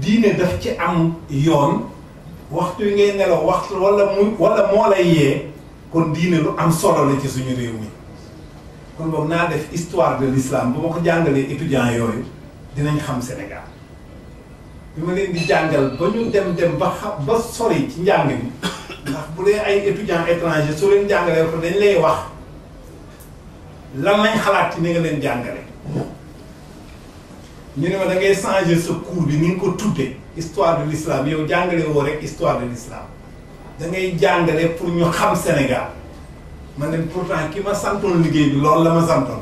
diine daf ci am yoon waxtu yi ngay nelaw waxtu wala moo lay yee kon diine lu am solo la ci suñu réew mi kon boobu naa def histoire de l'islam bu ma ko jàngalee étudiants yooyu dinañ xam Sénégal bi ma leen di jàngal ba ñu dem ba xam ba sori ci njàng mi ndax bu dee ay étudiants étrangers soo leen jàngalee ko dañ lay wax lan lañ xalaat ci ni nga leen jàngale ñu ne ma da ngay changer sa cours bi ni nga ko tuddee histoire de l'islam yow jàngale woo rek histoire de l'islam da ngay jàngale pour ñu xam Sénégal ma ne pourtant ki ma santoon liggéey bi loolu la ma santoon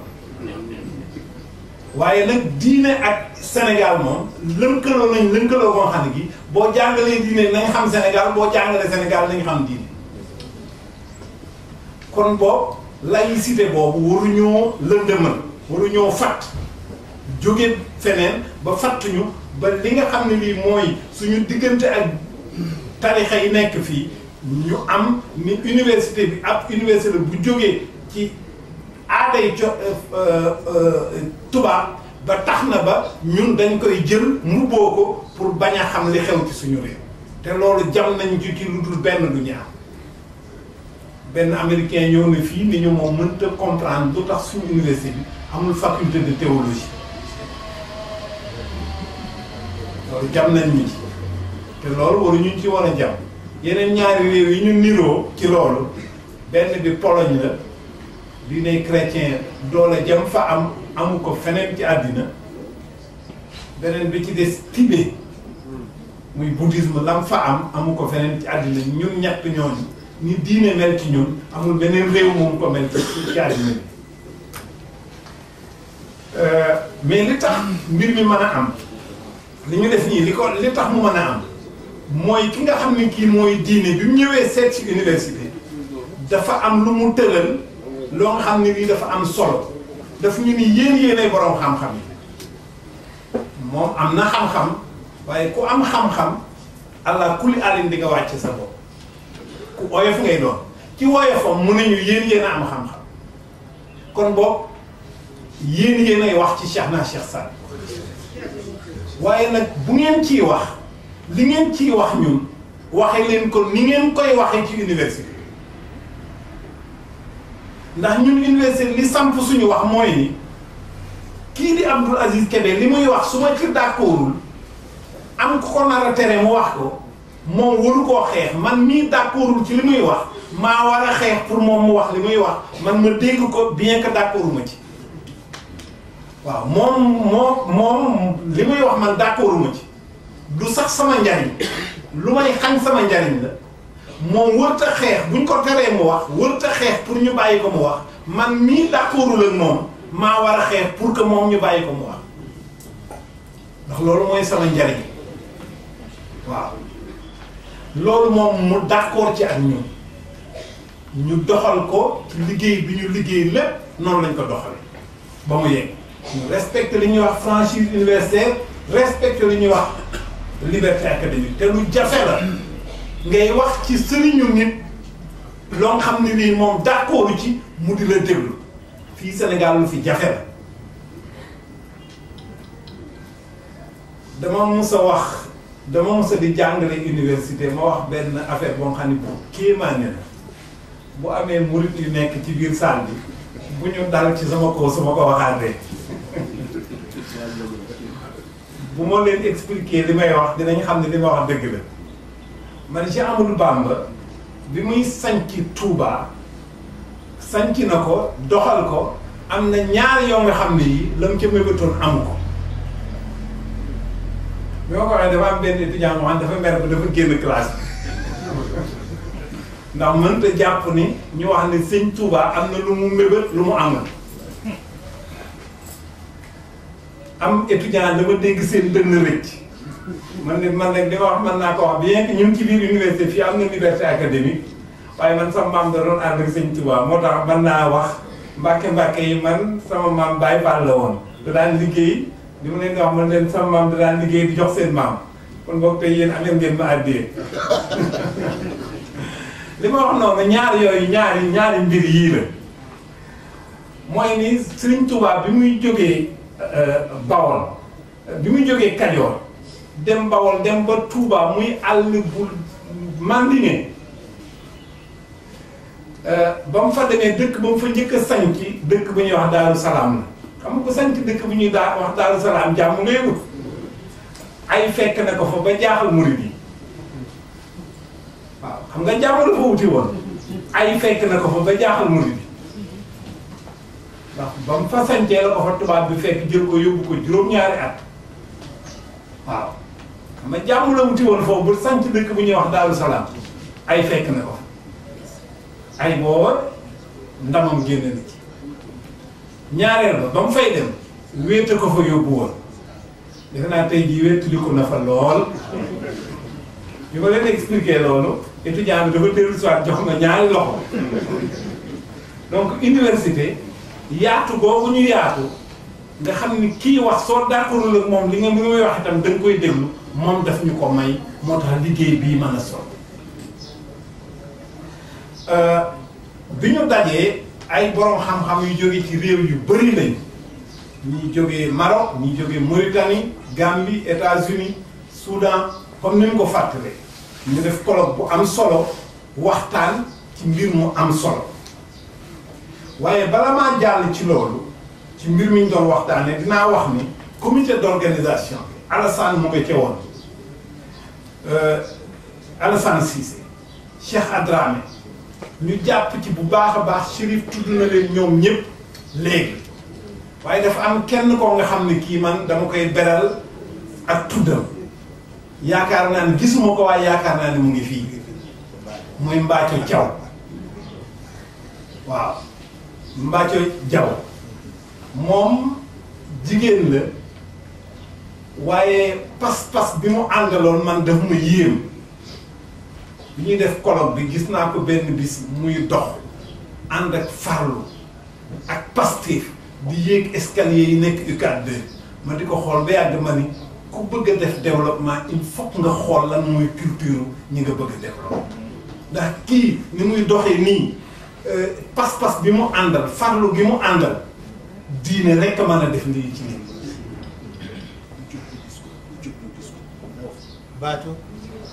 waaye nag diine ak Sénégal moom lëkkaloo nañ lëkkaloo boo xam ne gi boo jàngalee diine nañ xam Sénégal boo jàngalee Sénégal nañ xam diine kon boobu laïcité boobu waruñoo lëndëmal waruñoo fatt jóge feneen ba fattuñu ba li nga xam ne lii mooy suñu diggante ak tarixa yi nekk fii ñu am ni université bi ab université bu jógee ci aaday tubaab ba tax na ba ñun dañ koy jël mbubboo ko pour bañ a xam li xew ci suñu réew te loolu jam nañ ci lu dul benn du ñaar benn américain ñëw na fii ni ñu moom mënta comprendre lu tax suñu université bi amul faculté de théologie loolu jam nañ ñu ci te loolu waruñu ci war a jam yeneen ñaari réew yi ñu niroo ci loolu benn bi Pologne la diine chrétien doole jam fa am amu ko feneen ci àddina beneen bi ci des Tibet muy bouddhisme lam fa am amu ko feneen ci àddina ñun ñett ñooñu ni diine mel ci ñun amul beneen réew moom ko mel ci àddina bi mais li tax mbir mi mën a am li ñu def nii li tax mu mën a am mooy ki nga xam ne kii mooy diine bi mu ñëwee seet ci université dafa am lu mu tëral loo nga xam ne lii dafa am solo daf ñu ni yéenay boroom xam-xam yi moom am na xam-xam waaye ku am xam-xam allah kulli alin di nga wàcc sa bopp ku oyof ngay doon ci woyofam mu nañu yéen a am xam-xam kon boog yéenay wax ci Cheikh na Cheikh Saad waaye nag bu ngeen ciy wax li ngeen ciy wax ñun waxe leen ko ni ngeen koy waxe ci université ndax ñun université li samp suñu wax mooy ni kii di Abdoul Aziz Kébé li muy wax su ma ci d'accordul am ko nar a tere mu wax ko moom waru koo xeex man mii d'accordul ci li muy wax maa war a xeex pour moom mu wax li muy wax man ma dégg ko bien que d'accorduma ci waaw moom li muy wax man d'accorduma ci du sax sama njariñ lu may xañ sama njariñ la moom wërta xeex buñ ko teree mu wax wërta xeex pour ñu bàyyi ko mu wax man mii d'accordul ak moom maa war a xeex pour que moom ñu bàyyi ko mu wax ndax loolu mooy sama njariñ waaw loolu moom mu d'accord ci ak ñun ñu doxal ko ci liggéey bi ñu liggéey lépp noonu lañ ko doxale ba mu yegg ñu respecte li ñuy wax franchise universitaire respecte li ñuy wax liberté académique te lu jafe la ngay wax ci sëriñu nit loo xam ne nii moom d'accord ci mu di la déglu fii Sénégal lu fi jafe la dama mus a di jàngale université ma wax benn affaire boo xam ne bu kéemaane la bu amee murit yu nekk ci biir salle bi bu ñu dal ci sama kaw su ma ko waxaatee bu ma leen expliquer li may wax dinañ xam ne li ma wax dëgg la man Cheikh Amadou Bamba bi muy sanc Touba sanc na ko doxal ko am na ñaar yoo nga xam ne yi la mu ca mébatoon amu ko bi ma ko waxee dafa am benn étudiant moo xam dafa mer ba dafa génn classe ndax mënta jàpp ni ñu wax ne sëñ Touba am na lu mu mébét lu mu amul am étudiant dama dégg seen dënn rëcc man li ma wax mën naa ko wax bien que ñun ci biir université fii am na liberté académique waaye man sama maam da doon ànd ak sëñ Touba moo tax mën naa wax mbàkke yi man sama maam Baye Fall la woon da daan liggéey li ma leen di wax man leen sama maam da daan liggéey di jox seen maam kon boog tey yéen ameen ngeen ma àddee li ma wax noonu ñaar yooyu ñaari mbir yii la mooy ni Sëriñ Touba bi muy jógee Bawol bi muy jógee Kajoor dem Bawol dem ba Touba muy àll bu Mandingé ba mu fa demee dëkk ba mu fa njëkk a sanc dëkk bu ñuy wax Daaru Salaam la xam nga ko sanc dëkk bu ñuy wax Daaru Salaam jàmm ngay wut ay fekk na ko fa ba jaaxal murid yi waaw xam nga jàmm la fa wuti woon ay fekk na ko fa ba jaaxal murid yi ndax ba mu fa sancee la ko fa tubaab bi fekk jël ko yóbbu ko juróom-ñaari at waaw xam nga jàmm la wuti woon foofu bu sanc dëkk bu ñuy wax Daaru Salaam ay fekk na ko fa ay booba ndamam génn na ci ñaareel ba mu fay dem wéete ko fa yóbbu woon defe naa tey jii wéetaliku na fa lool bi ma leen expliqué loolu étudiant bi dafa dellu soit jox nga ñaari loxo donc université yaatu googu ñu yaatu nga xam ni kii wax soo d'accordul ak moom li nga muy wax itam da nga koy déglu moom daf ñu ko may moo tax liggéey bii mën a sol bi ñu dajee ay borom xam-xam yu jóge ci réew yu bëri lañ ñi jógee Maroc ñi jógee Mauritanie Gambie États-Unis Soudan comme ni ñu ko fàttalee ñu def colloque bu am solo waxtaan ci mbir mu am solo waaye bala maa jàll ci loolu ci mbir mi ñu doon waxtaanee dinaa wax ni comité d'organisation bi Alassane mu nga ca woon Alassane Cissé Cheikh Adramé ñu jàpp ci bu baax a baax Chérif tudd na leen ñoom ñëpp léegi waaye dafa am kenn koo nga xam ne kii man dama koy beral ak tuddam yaakaar naa ne gisuma ko waaye yaakaar naa ne mu ngi fii muy Mbathio Diaw waaw Mbathio Diaw moom jigéen la waaye pas-pas bi mu àndaloon man daf ma yéem bi ñuy def colloque bi gis naa ko benn bis muy dox ànd ak farlu ak pastif di yéeg escalier yi nekk UCAD 2 ma di ko xool ba yàgg ma ni ku bëgg a def développement il faut nga xool lan mooy culture ñi nga bëgg a développement ndax kii ni muy doxee nii pas-pas bi mu àndal farlu gi mu àndal diine rekk mën a def lii ci nit. Baatu.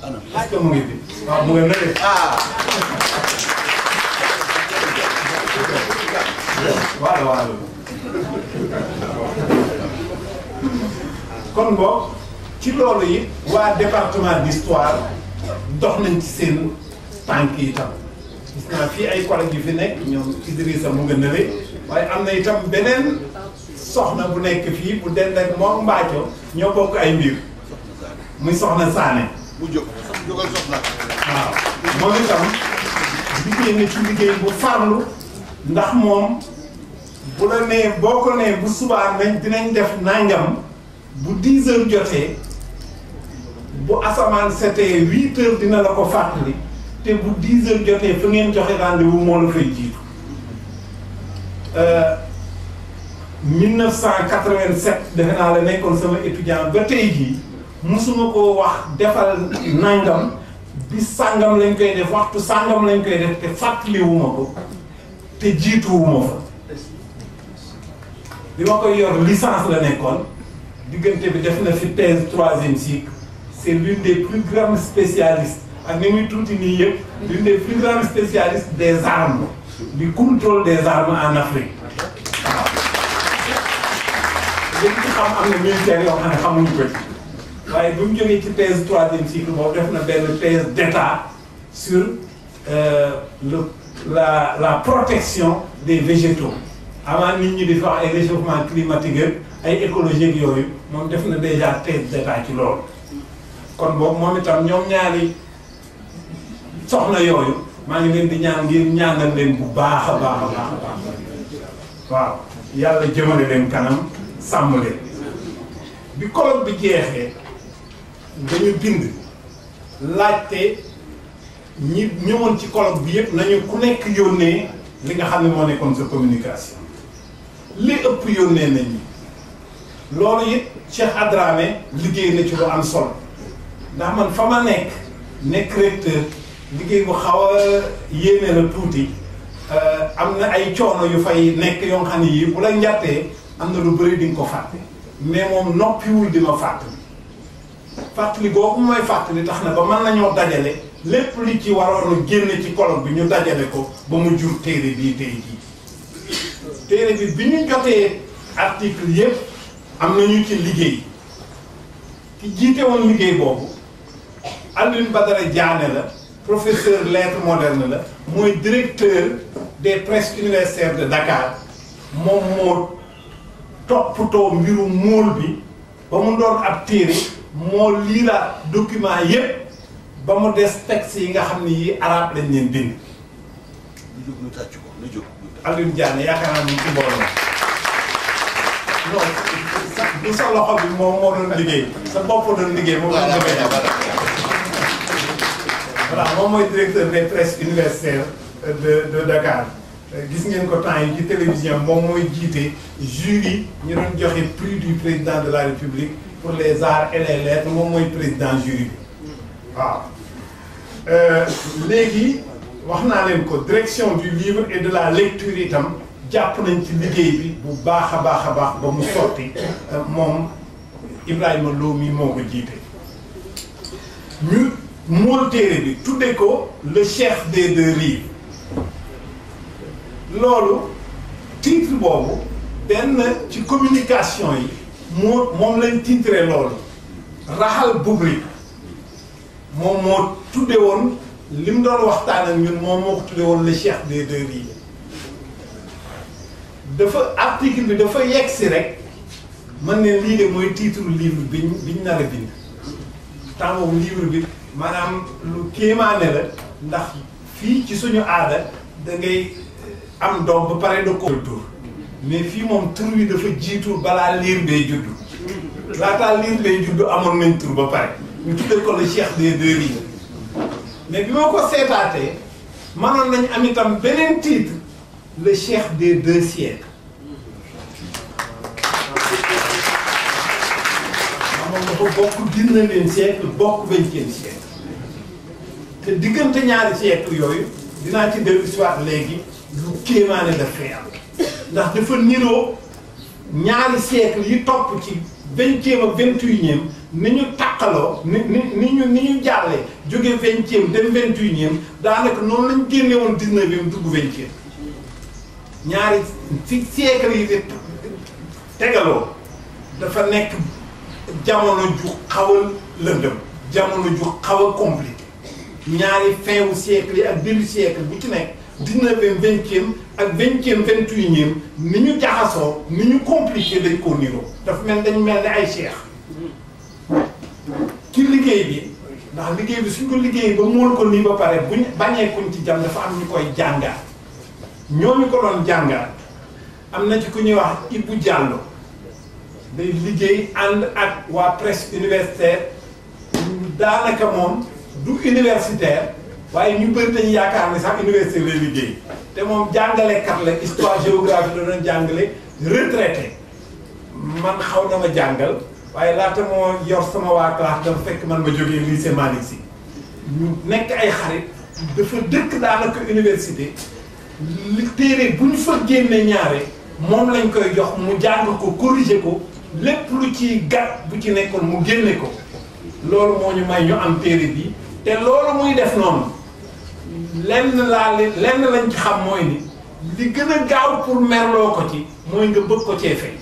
est-ce que mu ngi fi waaw mu ngi nële. waaw. kon boog ci loolu yi waa département d'histoire dox nañ ci seen tànk yi tam gis naa fii ay collègues yu fi nekk ñoom Idrissa mu nga nële waaye am na itam beneen soxna bu nekk fii bu dend ak moom Mbathio ñoo bokk ay mbir muy soxna Sané. bu jógal soxna. waaw moom itam liggéey na ci liggéey bu farlu ndax moom bu la nee boo ko nee bu subaa nañ dinañ def nangam bu 10 heures jotee bu asamaan setee 8 heures dina la ko fàttali te bu 10 heures jotee fa ngeen joxe rendez-vous moo la fay jiitu 1987 defe naa la nekkoon sama étudiant ba tey jii musuma ko wax defal nangam bi sàngam lañ koy def waxtu sàngam lañ koy def te fàttaliwuma ko te jiituwuma fa bi ma koy yor licence la nekkoon diggante bi def na fi thèse 3e cycle c'est l'une des plus grandes spécialistes ak ni muy tuuti nii yëpp l'une des plus grandes spécialistes des armes du contrôle des armes en Afrique waaw léegi ci xam am na militaire yoo xam ne xamuñu ko ci waaye bu mu jógee ci thèse 3e cycle boobu def na benn thèse d'état sur la protection des végétaux avant nit ñi di wax ay réchauffement climatique ay écologie yooyu moom def na déjà thèse d'état ci loolu kon boobu moom itam ñoom ñaari soxna yooyu maa ngi leen di ñaan ngir ñaanal leen bu baax a baax a baax a baax waaw yàlla jëmale leen kanam sàmm leen bi colloque bi jeexee dañu bind laajte ñi ñëwoon ci colloque bi yëpp nañu ku nekk yónnee li nga xam ne moo nekkoon sa communication li ëpp yónnee nañ ñi loolu it Cheikh Adramé liggéey na ci lu am solo ndax man fa ma nekk recteur liggéey bu xaw a yéene la tuuti am na ay coono yu fay nekk yoo xam ne yii bu la njattee am na lu bëri di nga ko fàtte mais moom noppiwul di ma fàttali googu mooy fàttali tax na ba mën nañoo dajale lépp li ci waroon a génn ci colloque bi ñu dajale ko ba mu jur téere bii tey jii téere bi ñu jotee article yëpp am nañu ci liggéey ki jiite woon liggéey boobu Alioune Badara Diané la professeur lettres modernes la mooy directeur des presses universitaires de Dakar moom moo toppatoo mbiru móol bi ba mu doon ab téere moo liiraat document yépp ba mu des texte yi nga xam ne yi arabe lañ leen bind. lu jóg ñu tàcc ko lu jóg. Alioune Diané yaakaar naa ni ci mbooloo non du sa loxo bi moom moo doon liggéey sa bopp doon liggéey moom la ñu voilà moom mooy directeur des presses universitaires de Dakar gis ngeen ko temps yi ci télévision moom mooy jiite jury ñu doon joxe prix du président de la République pour les arts et les lettres moom mooy président jury bi waaw léegi wax naa leen ko direction du livre et de la lecture itam jàpp nañ ci liggéey bi bu baax a baax ba mu sotti moom Ibrahima Lo mi moo ko jiite ñu mool téere bi tudde ko le chef des deux livres loolu titre boobu benn ci communication yi moom lañ titré loolu Rahal Boubri moom moo tudde woon li mu doon waxtaan ak ñun moom moo ko tudde woon le chef des deux livres dafa article bi dafa yegg si rek man ne lii de mooy titre livre biñ nar a bind temps boobu livre bi maanaam lu kéemaane la ndax fii ci suñu aada da ngay am doom ba pare da ko tur mais fii moom tur wi dafa jiitu balaa liir bee juddu laataa liir bee juddu amoon nañ tur ba pare ñu tuddee ko le chef des deux livres mais bi ma ko seetaatee mënoon nañ am itam beneen titre le chef des deux siècles moom dafa bokk 19e siècle bokk 20e siècle te diggante ñaari siècle yooyu dinaa ci dellu si waat léegi lu kéemaane daf fay am ndax dafa niroo ñaari siècle yi topp ci 20e ak 21e ni ñu taqaloo ni ñu jàllee jóge 20e dem 21e daanaka noonu lañ génne woon 19e dugg 20e ñaari fi siècle yi de tegaloo dafa nekk jamono ju xaw a lëndëm jamono ju xaw a compliqué ñaari fin wu siècle yi ak début siècle bu ci nekk 19e 20e ak 20e 21e ni ñu jaxasoo ni ñu compliqué dañ koo niroo dafa dañ mel ni ay cheikh ci liggéey bi ndax liggéey bi suñ ko liggéey ba mool ko nii ba pare buñ bañee kuñ ci jam dafa am ñu koy jàngaat ñooñu ko doon jàngaat am na ci ku ñuy wax Ibou Diallo day liggéey ànd ak waa presse universitaire daanaka moom du universitaire waaye ñu bëri dañu yaakaar ne sax université lay liggéey te moom jàngalekat la histoire géographie la doon jàngale retraité man xaw na ma jàngal waaye laata moo yor sama waa classe dafa fekk man ma jógee lycée Malick Sy ñu nekk ay xarit dafa dëkk daanaka université li téere bu ñu fa génne ñaare moom lañ koy jox mu jàng ko corriger ko lépp lu ci gàtt bu ci nekkoon mu génne ko loolu moo ñu may ñu am téere bi te loolu muy def noonu lenn lañ ci xam mooy ni li gën a gaaw pour merloo ko ci mooy nga bëgg ko cee fay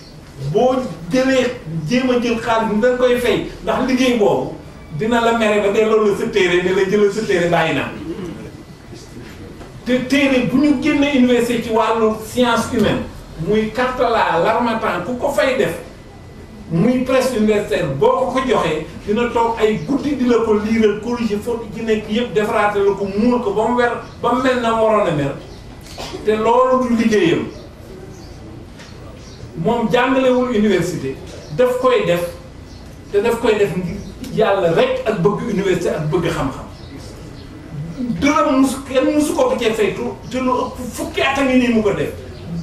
boo jëlee jéem a jël xaalis bi nga koy fay ndax liggéey boobu dina la mere ba delloo la sa téere ne la jëlal sa téere bàyyi naa te téere bu ñu génnee université ci wàllu science humaine muy Cartala L'Harmattan ku ko fay def muy presse universitaire boo ko joxee dina toog ay guddi di la ko liiral corriger faute ci nekk yëpp defaraate la ko muur ko ba mu wer ba mu mel na waroon a mel te loolu du liggéeyam moom jàngalewul université daf koy def te daf koy def ngir yàlla rek ak bëgg université ak bëgg xam-xam dërëm kenn musu ko ko cee fay te lu ëpp fukki at a ngi nii mu ko def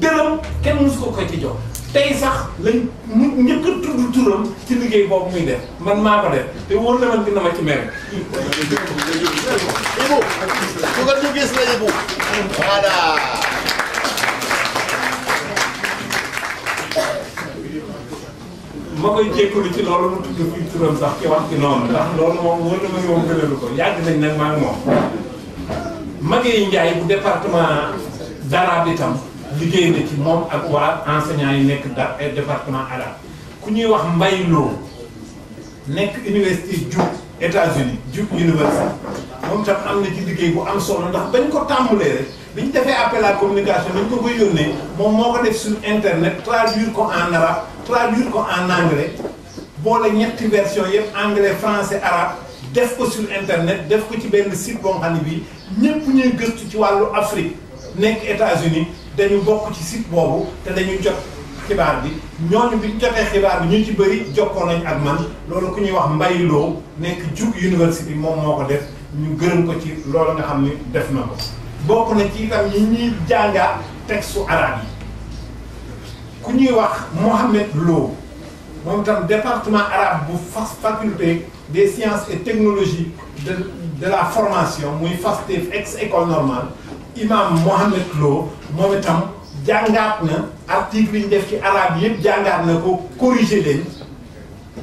dërëm kenn musu ko ci jox tey sax lañ mu njëkk a tudd turam ci liggéey boobu muy def man maa ko def te wóor na man dina ma ci mere. Ibou dugal ñu gis la Ibou voilà. ma koy jékkalu ci loolu mu tudd fii turam sax ci wax ci noonu ndax loolu moom wóor na ma ni moom gënalu ko yàgg nañ nag maa ngi moom. Maguette Ndiaye bu département d'arabe itam liggéey na ci moom ak waa enseignants yi nekk département arabe ku ñuy wax Mbaye Lo nekk université Duke États-Unis Duke University moom tam am na ci liggéey bu am solo ndax bañ ko tàmbalee rek bi ñu defee appel à communication dañ ko koy yónnee moom moo ko def sur internet traduire ko en arabe traduire ko en anglais boole ñetti version yëpp anglais français arabe def ko sur internet def ko ci benn site boo xam ne bii ñëpp ñuy gëstu ci wàllu Afrique nekk États-Unis dañu bokk ci site boobu te dañu jot xibaar bi ñooñu bi ñu jotee xibaar bi ñu ci bëri jokkoo nañ ak man loolu ku ñuy wax Mbaye Lo nekk Duke University moom moo ko def ñu gërëm ko ci loolu nga xam ni def na ko bokk na ci itam ñi ñuy jàngaat texte arabe yi ku ñuy wax Mohamed Lo moom itam département arabe bu faculté des sciences et technologies de la formation muy FASTEF ex école normale imam Mohamed Lo moom itam jàngaat na article yi ñu def ci arabe yëpp jàngaat na ko corriger leen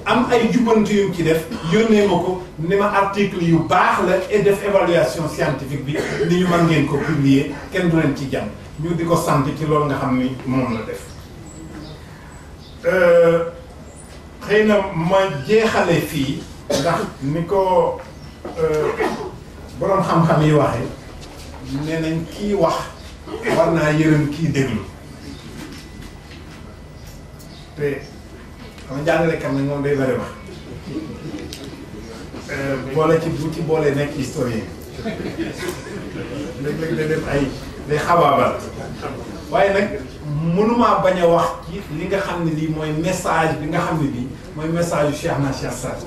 am ay jubbanti yu ci def yónnee ma ko ni ma article yu baax la et def évaluation scientifique bi ni ñu mën ngeen ko publier kenn du leen ci jàmm ñu di ko sant ci loolu nga xam ni moom la def xëy na ma jeexale fii ndax ni ko boroom xam-xam yi waxee nee nañ kii wax war naa yërëm kii déglu te xam jàngalekat nag moom day bëri wax boole ci bu ci boolee nekk historien léeg-léeg day def ay day xabaabal waaye nag mënumaa bañ a wax ci li nga xam ne lii mooy message bi nga xam ne bii mooy message yu Cheikh na Cheikh Saad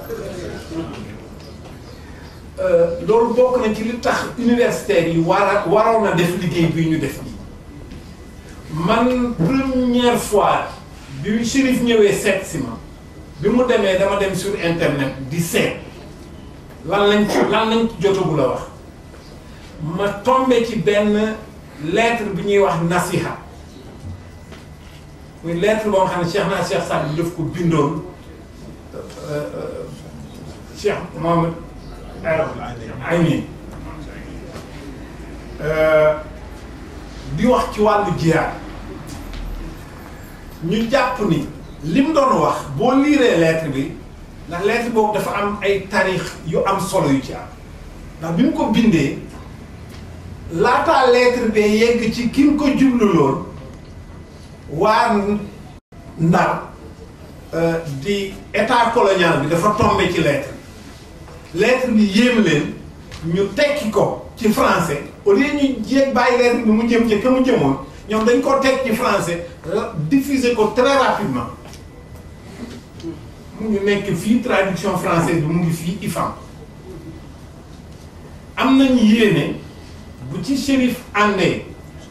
loolu bokk na ci li tax universitaires yi waroon na def liggéey bii ñu def nii man première fois bi Chérif ñëwee seet si ma bi mu demee dama dem sur internet di seet lan lañ ci jotagul a wax ma tombé ci benn lettre bi ñuy wax nasiha muy lettre boo xam ne Cheikh na Cheikh Saad bi daf ko bindoon Cheikh Mohamed Ayni di wax ci wàllu jihaad ñu jàpp ni lim doon wax boo liiree lettre bi ndax lettre boobu dafa am ay taarix yu am solo yu ci am ndax bi mu ko bindee laataa lettre bee yegg ci ki mu ko jubluloon waa Ndar di état colonial bi dafa tombé ci lettre bi yéem leen ñu tekki ko ci français au lieu ñu jéeg bàyyi lettre bi mu jëm ci ka mu jëmoon ñoom dañ ko teg ci français diffuser ko très rapidement mu ngi nekk fii traduction française bi mu ngi fii IFAM am nañ yéene bu ci Chérif àndee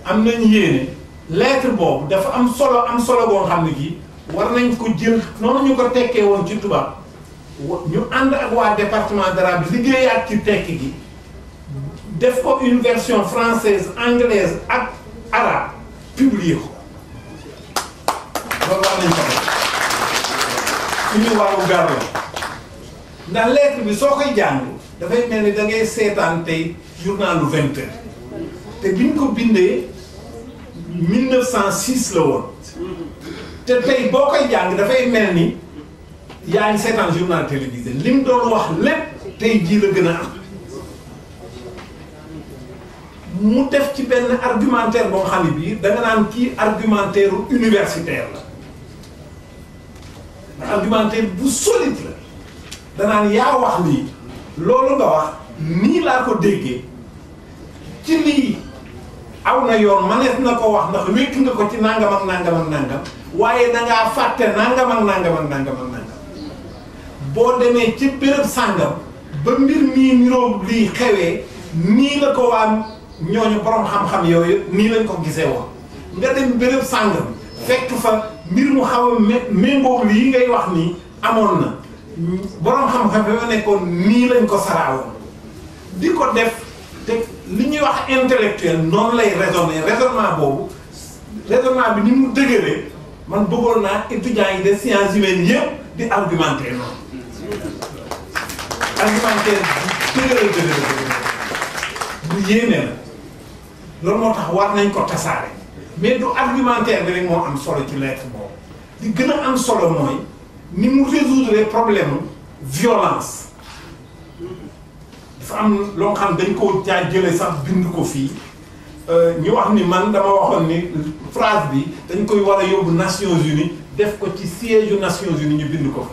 am nañ yéene lettre boobu dafa am solo boo xam ne kii war nañ ko jël noonu ñu ko tekkee woon ci tubaab ñu ànd ak waa département d'arabe liggéeyaat ci tekki gi def ko une version française anglaise ak arabe publier ko loolu war nañ ko def suñu waru gar la ndax lettre bi soo koy jàng dafay mel ni da ngay seetaan tey journalu 20 heures te biñ ko bindee 1906 la woon te tey boo koy jàng dafay mel ni yaa ngi seetaan journal télévisé li mu doon wax lépp tey jii la gën a am mu def ci benn argumentaire boo xam ne bii da nga naan kii argumentaire universitaire la argumentaire bu solide la danaan yaa wax lii loolu nga wax nii laa ko déggee ci lii aw na yoon manees na ko wax ndax wékk nga ko ci nangam ak nangam ak nangam waaye dangaa fàtte nangam ak nangam ak nangam ak nangam boo demee ci béréb sàngam ba mbir mii niroog lii xewee nii la ko waa ñooñu borom xam-xam yooyu nii lañ ko gisee woon nga dem béréb sàngam fekk fa mbir mu xaw a méngoog lii ngay wax nii amoon na borom xam-xam yoo nekkoon nii lañ ko saraawoon di ko def te li ñuy wax intellectuel noonu lay raisonner raisonnement boobu raisonnement bi ni mu dëgëree man bëggoon naa étudiants yi de sciences humaines yëpp di argumenter noonu argumentaire bu yéeme la loolu moo tax war nañ ko tasaare mais du argumentaire bi rek moo am solo ci lettre boobu li gën a am solo mooy ni mu résoudre problème violence dafa am loo xam dañ ko caa jële sax bind ko fii ñu wax ni man dama waxoon ni phrase bi dañ koy war a yóbbu Nations Unies def ko ci siège Nations Unies ñu bind ko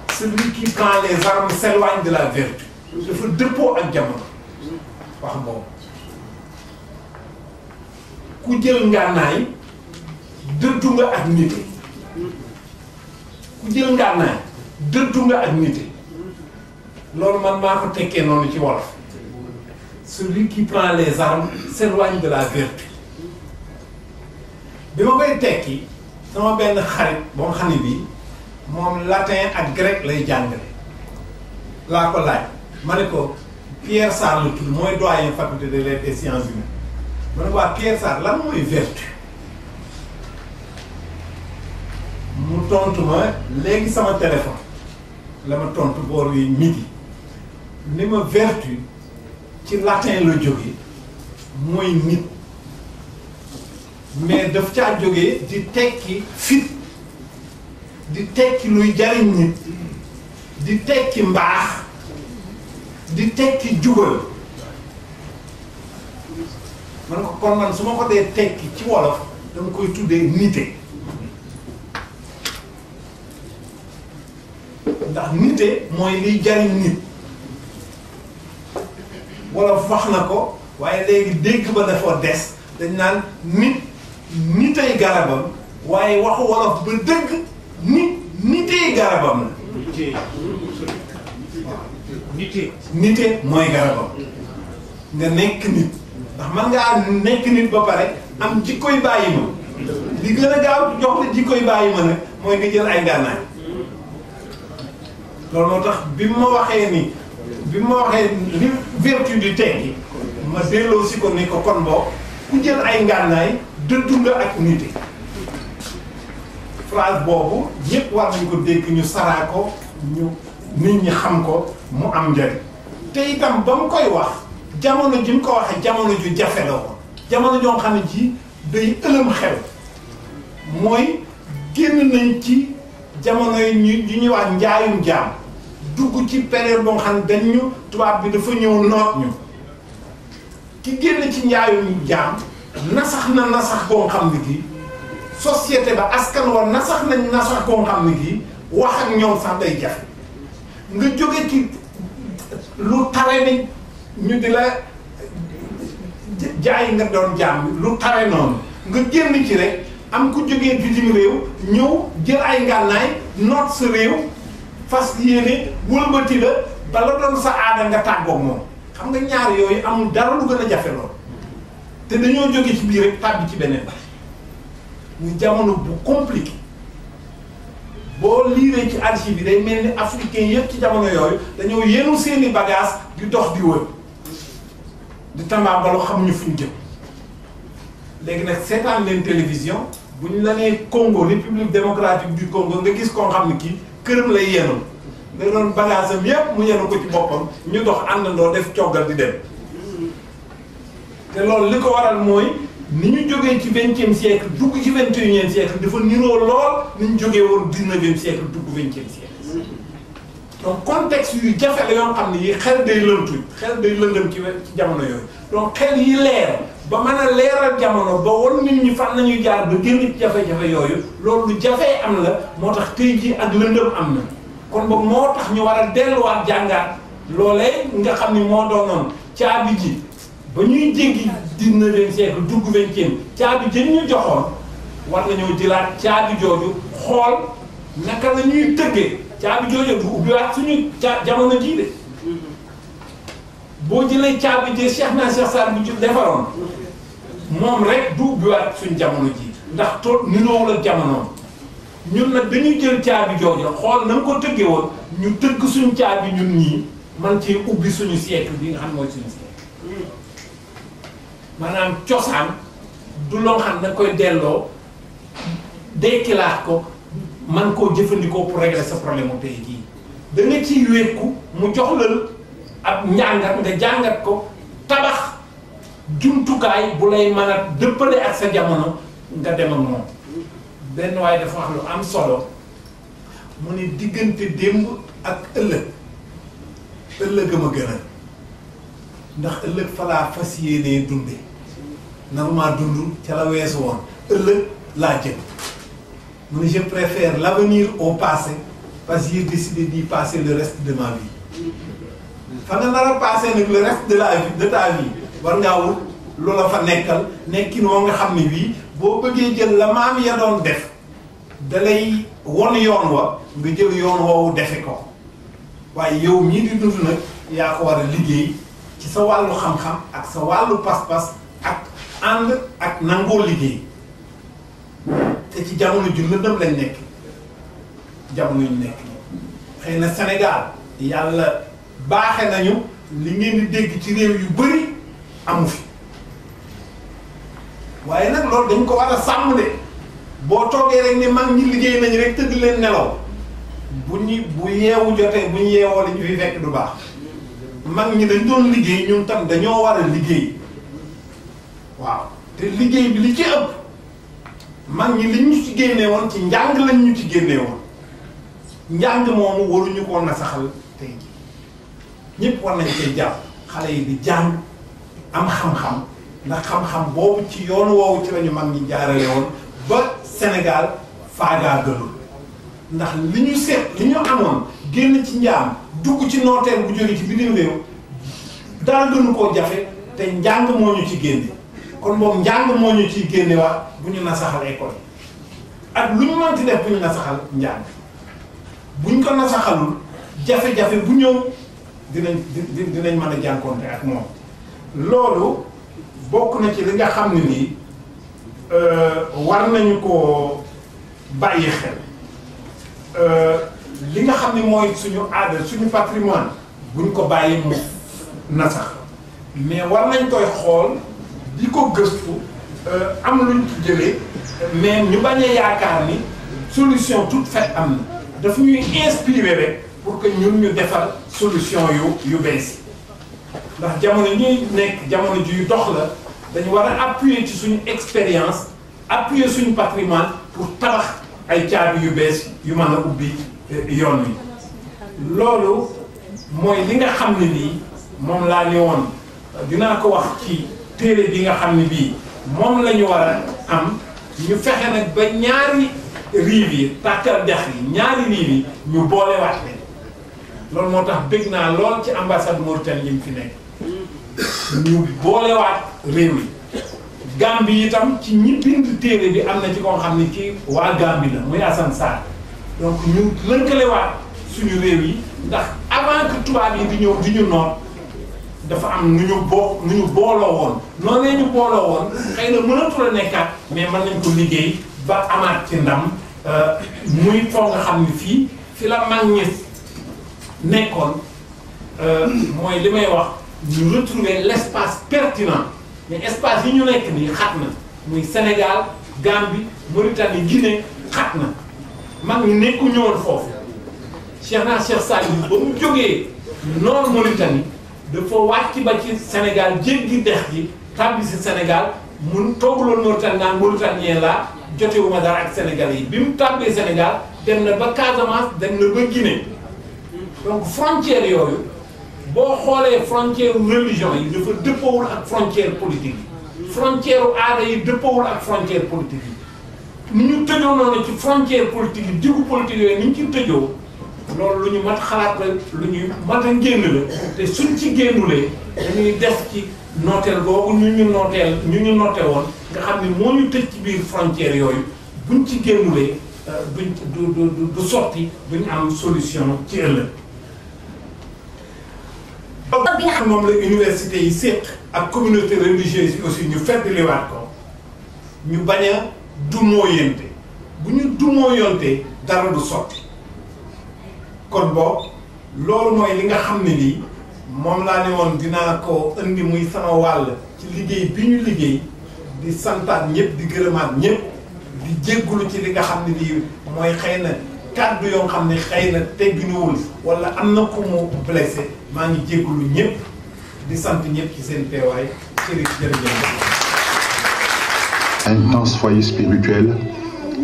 fa celui qui prend les armes s'éloigne de la vertu dafa dëppoo ak jamono wax boobu ku jël ngànnaay dëddu nga ak nite ku jël ngànnaay dëddu nga ak nite loolu man maa ko tekkee noonu ci wolof celui qui prend les armes s'éloigne de la vertu bi ma koy tekki sama benn xarit boo xam ne bii moom latin ak grec lay jàngale laa ko laaj ma ne ko Pierre Sarr la tudd mooy doyen faculté des lettres et sciences humaines ma ne ko waa Pierre Sarr lan mooy vertu mu tontu ma léegi sama téléphone la ma tontu boor yi midi ni ma vertu ci latin la jóge mooy nit mais daf caa jógee di tekki fit di tekki luy jariñ nit di tekki mbaax di tekki jubal man ko kon man su ma ko dee tekki ci wolof dama koy tuddee nite ndax nite mooy liy jariñ nit wolof wax na ko waaye léegi dégg ba dafa des dañ naan nitay garabam waaye waxu wolof ba dëgg nitey garabam la nite mooy garabam nga nekk nit ndax man ngaa nekk nit ba pare am jikkoy bàyyi ma li gën a gaaw jox la jikkoy bàyyi ma nag mooy nga jël ay ngànnaay loolu moo tax bi ma waxee ni li vertu di tekki ma delloo si ko ni ko kon boo ku jël ay ngànnaay dëddu nga ak nite phrase boobu ñëpp war nañ ko dégg ñu saraa ko ñu nit ñi xam ko mu am njëriñ te itam ba mu koy wax jamono ji mu ko waxee jamono ju jafe la woon jamono joo xam ne ji day ëlëm xel mooy génn nañ ci jamono yi ñuy wax njaayum jaam dugg ci période boo xam ne dañ ñu tubaab bi dafa ñëw noot ñu ki génn ci njaayum jaam nasax na nasax boo xam ne gi société ba askan wa nasax nañ nasax boo xam ne gi wax ak ñoom sax day jafe nga jóge ci lu tare ni ñu di la jaay nga doon jaam lu tare noonu nga génn ci rek am ku jógee bitim réew ñëw jël ay ngànnaay noot sa réew fas yéene wëlbati la bala doon sa aada nga tàggoog moom xam nga ñaar yooyu amul dara lu gën a jafe lool te dañoo jóge ci biir rek tàbbi ci beneen muy jamono bu compliqué boo liiree ci archive bi day mel ni africain yëpp ci jamono yooyu dañoo yenu seeni bagage di dox di wër di tambaambalu xamuñu fu ñu jëm léegi nag seetaan leen télévision bu ñu la nee Congo République démocratique du Congo nga gis koo xam ne kii këram lay yenu nga doon bagage am yëpp mu yenu ko ci boppam ñu dox àndandoo def coggal di dem te loolu li ko waral mooy ni ñu jógee ci 20e siècle dugg ci 21e siècle dafa niroo lool ni ñu jógee woon 19e siècle dugg 20e siècle donc contexte yu jafe la yoo xam ne yi xel day lëndëm ci jamono yooyu donc xel yi leer ba mën a leeral jamono ba wan nit ñi fan nañuy jaar ba génn ci jafe-jafe yooyu loolu lu jafee am la moo tax tey jii ak lëndëm am na kon boog moo tax ñu war a delluwaat jàngaat loolee nga xam ni moo doonoon caabi ji ba ñuy jéggi 19e siècle dugg 20e caabi jën ñu joxoon war nañoo jëlaat caabi jooju xool naka la ñuy tëggee caabi jooju du ubbiwaat suñu jamono jii de boo jëlee caabi jë Cheikh Sarr bu defaroon moom rek du ubbiwaat suñu jamono ji ndax tool niroowul ak jamonoom ñun nag dañuy jël caabi jooju xool na nga ko tëggee woon ñu tëgg suñu caabi ñun ñii man ci ubbi suñu siècle bi nga xam mooy suñu siècle maanaam cosaan du loo xam da koy delloo dekkilaat ko man koo jëfandikoo pour régler sa problème mu tey jii da nga ciy wékku mu jox la ab njàngat nga jàngat ko tabax jumtukaay bu lay mën a dëppale ak sa jamono nga dem ak moom. benn waaye dafa wax lu am solo mu ne diggante démb ak ëllëg ëllëgam a gënal ndax ëllëg fa laa fas yéenee dunde naruma dund ca la weesu woon ëllëg laa jëm mu ne je préfère l'avenir au passé parce que j'ai décidé d'y passer le reste de ma vie fa nga nar a passer nag le reste de la vie de ta vie war ngaa wut loola fa nekkal nekkin woo nga xam ne bii boo bëggee jël la maam ya doon def da lay won yoon wa nga jël yoon woowu defe ko waaye yow mii di dund nag yaa ko war a liggéey ci sa wàllu xam-xam ak sa wàllu pas-pas ak ànd ak nangoo liggéey te ci jamono ju lëndëm lañ nekk jamono ñu nekk xëy na Sénégal yàlla baaxe nañu li ngeen di dégg ci réew yu bari amu fi waaye nag loolu dañ ko war a sàmm de boo toogee rek ni mag ñi liggéey nañ rek tëdd leen nelaw bu yeewu jotee bu ñu yeewoo li ñu fi fekk du baax mag ñi dañ doon liggéey ñun tam dañoo war a liggéey waaw te liggéey bi li ci ëpp mag ñi li ñu ci génnee woon ci njàng lañ ñu ci génnee woon njàng moomu waruñu ko nasaxal tey jii ñëpp war nañ cee jàpp xale yi di jàng am xam-xam ndax xam-xam boobu ci yoon woowu ci lañu mag ñi jaarale woon ba Sénégal faagaagalul ndax li ñu seet li ñu amoon génn ci njaam dugg ci nooteel bu jóge ci bitim réew dara gënu koo jafe te njàng moo ñu ci génne kon boobu njàng moo ñu ciy génne waa bu ñu nasaxal école ak lu ñu mënti def bu ñu nasaxal njàng buñ ko nasaxalul jafe-jafe bu ñëw dinañ mën a jànkoonte ak moom loolu bokk na ci li nga xam ne nii war nañu ko bàyyi xel li nga xam ne mooy suñu aada suñu patrimoine buñ ko bàyyi mu nasax mais war nañ koy xool di ko gëstu am luñ ci jëlee mais ñu bañ a yaakaar ni solution toute faite am na daf ñuy inspirer rek pour que ñun ñu defar solution yu bees ndax jamono ñuy nekk jamono ji yu dox la dañu war a appuyer ci suñu expérience appuyer suñu patrimoine pour tabax ay caabi yu bees yu mën a ubbi yoon wi loolu mooy li nga xam ne nii moom laa ne woon dinaa ko wax ci téere bi nga xam ne bii moom la ñu war a am ñu fexe nag ba ñaari riiv yi tàkkal dex yi ñaari riiv yi ñu boolewaat leen loolu moo tax bëgg naa lool ci ambassade Mauritanie yi mu fi nekk ñu boolewaat réew yi Gambie itam ci ñi bind téere bi am na ci koo xam ne kii waa Gambie la muy Assane Sarr donc ñu lënkalewaat suñu réew yi ndax avant que tubaab yi di ñëw di ñu noot dafa am nu ñu booloo woon noonu la ñu booloo woon xëy na mënatul a nekkaat mais mën nañ ko liggéey ba amaat ci ndam muy foo nga xam ne fii fi la mag ñi nekkoon mooy li may wax ñu retrouver l'espace pertinent mais espace yi ñu nekk nii xat na muy Sénégal Gambie Mauritanie Guinée xat na mag ñi nekku ñëwoon foofu Cheikh Saliou ba mu jógee nord Mauritanie dafa wàcc ba ci Sénégal jéggi dex gi tàbbi si Sénégal mun toogaloon Mauritanie naan Mauritanien laa jotewuma dara ak Sénégalais yi bi mu tàbbee Sénégal dem na ba Casamance dem na ba Guinée donc frontière yooyu boo xoolee frontière religion yi dafa dëppawul ak frontière politique yi frontière aada yi dëppawul ak frontière politique yi ni ñu tëjoo noonu ci frontière politique yi diggu politique yooyu ni ñu ci tëjoo loolu lu ñu mat xalaat la lu ñu mat a génn la te suñ ci génnulee dañuy def ci nooteel googu ñu noote woon nga xam ne moo ñu tëj ci biir frontière yooyu buñ ci génnulee du sotti duñ am solution ci ëllëg. bi nga xam moom la université yi séq ak communauté religieuse yi aussi ñu feddliwaat ko ñu bañ a dumóoyante bu ñu dumóoyante dara du sotti kon boobu loolu mooy li nga xam ne lii moom laa ne woon dinaa ko indi muy sama wàll ci liggéey bi ñu liggéey di santaat ñëpp di gërëmaat ñëpp di jéggulu ci li nga xam ne lii mooy xëy na kàddu yoo xam ne xëy na tegginuwul wala am na ku mu blessé maa ngi jéggulu ñëpp di sant ñëpp ci seen teewaay Chérif jërëjëf. Intense Foyer Spirituel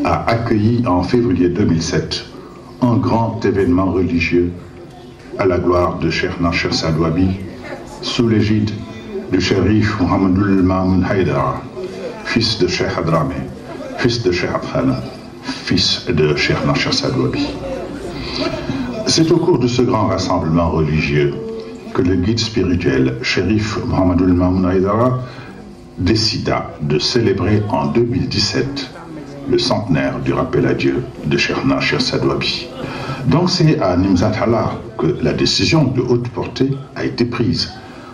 a accueilli en février 2007 un grand événement religieux à la gloire de Cheikh Nasher Sadwabi sous l'égide du shérif Mohamedoul Mamoun Haïdara, fils de Cheikh Hadrame, fils de Cheikh Abkhana, fils de Cheikh Nasher Sadwabi. C'est au cours de ce grand rassemblement religieux que le guide spirituel shérif Mohamedoul Mamoun Haïdara décida de célébrer en 2017 le centenaire du rappel à Dieu de Cheikh Nasher Sadwabi. Donc c'est à Nimzat Halar que la décision de haute portée a été prise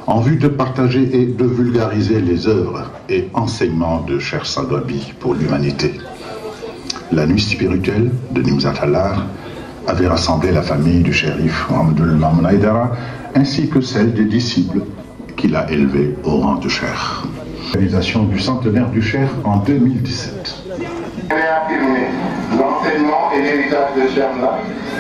en vue de partager et de vulgariser les œuvres et enseignements de Cheikh Sadwabi pour l'humanité. La nuit spirituelle de Nimzat Halar avait rassemblé la famille du shérif Mohamedoul Mamoun Haïdara ainsi que celle des disciples qu'il a élevés au rang de cheikh. Réalisation du centenaire du cheikh en 2017. Réaffirmer l'enseignement et l'héritage de Cheikh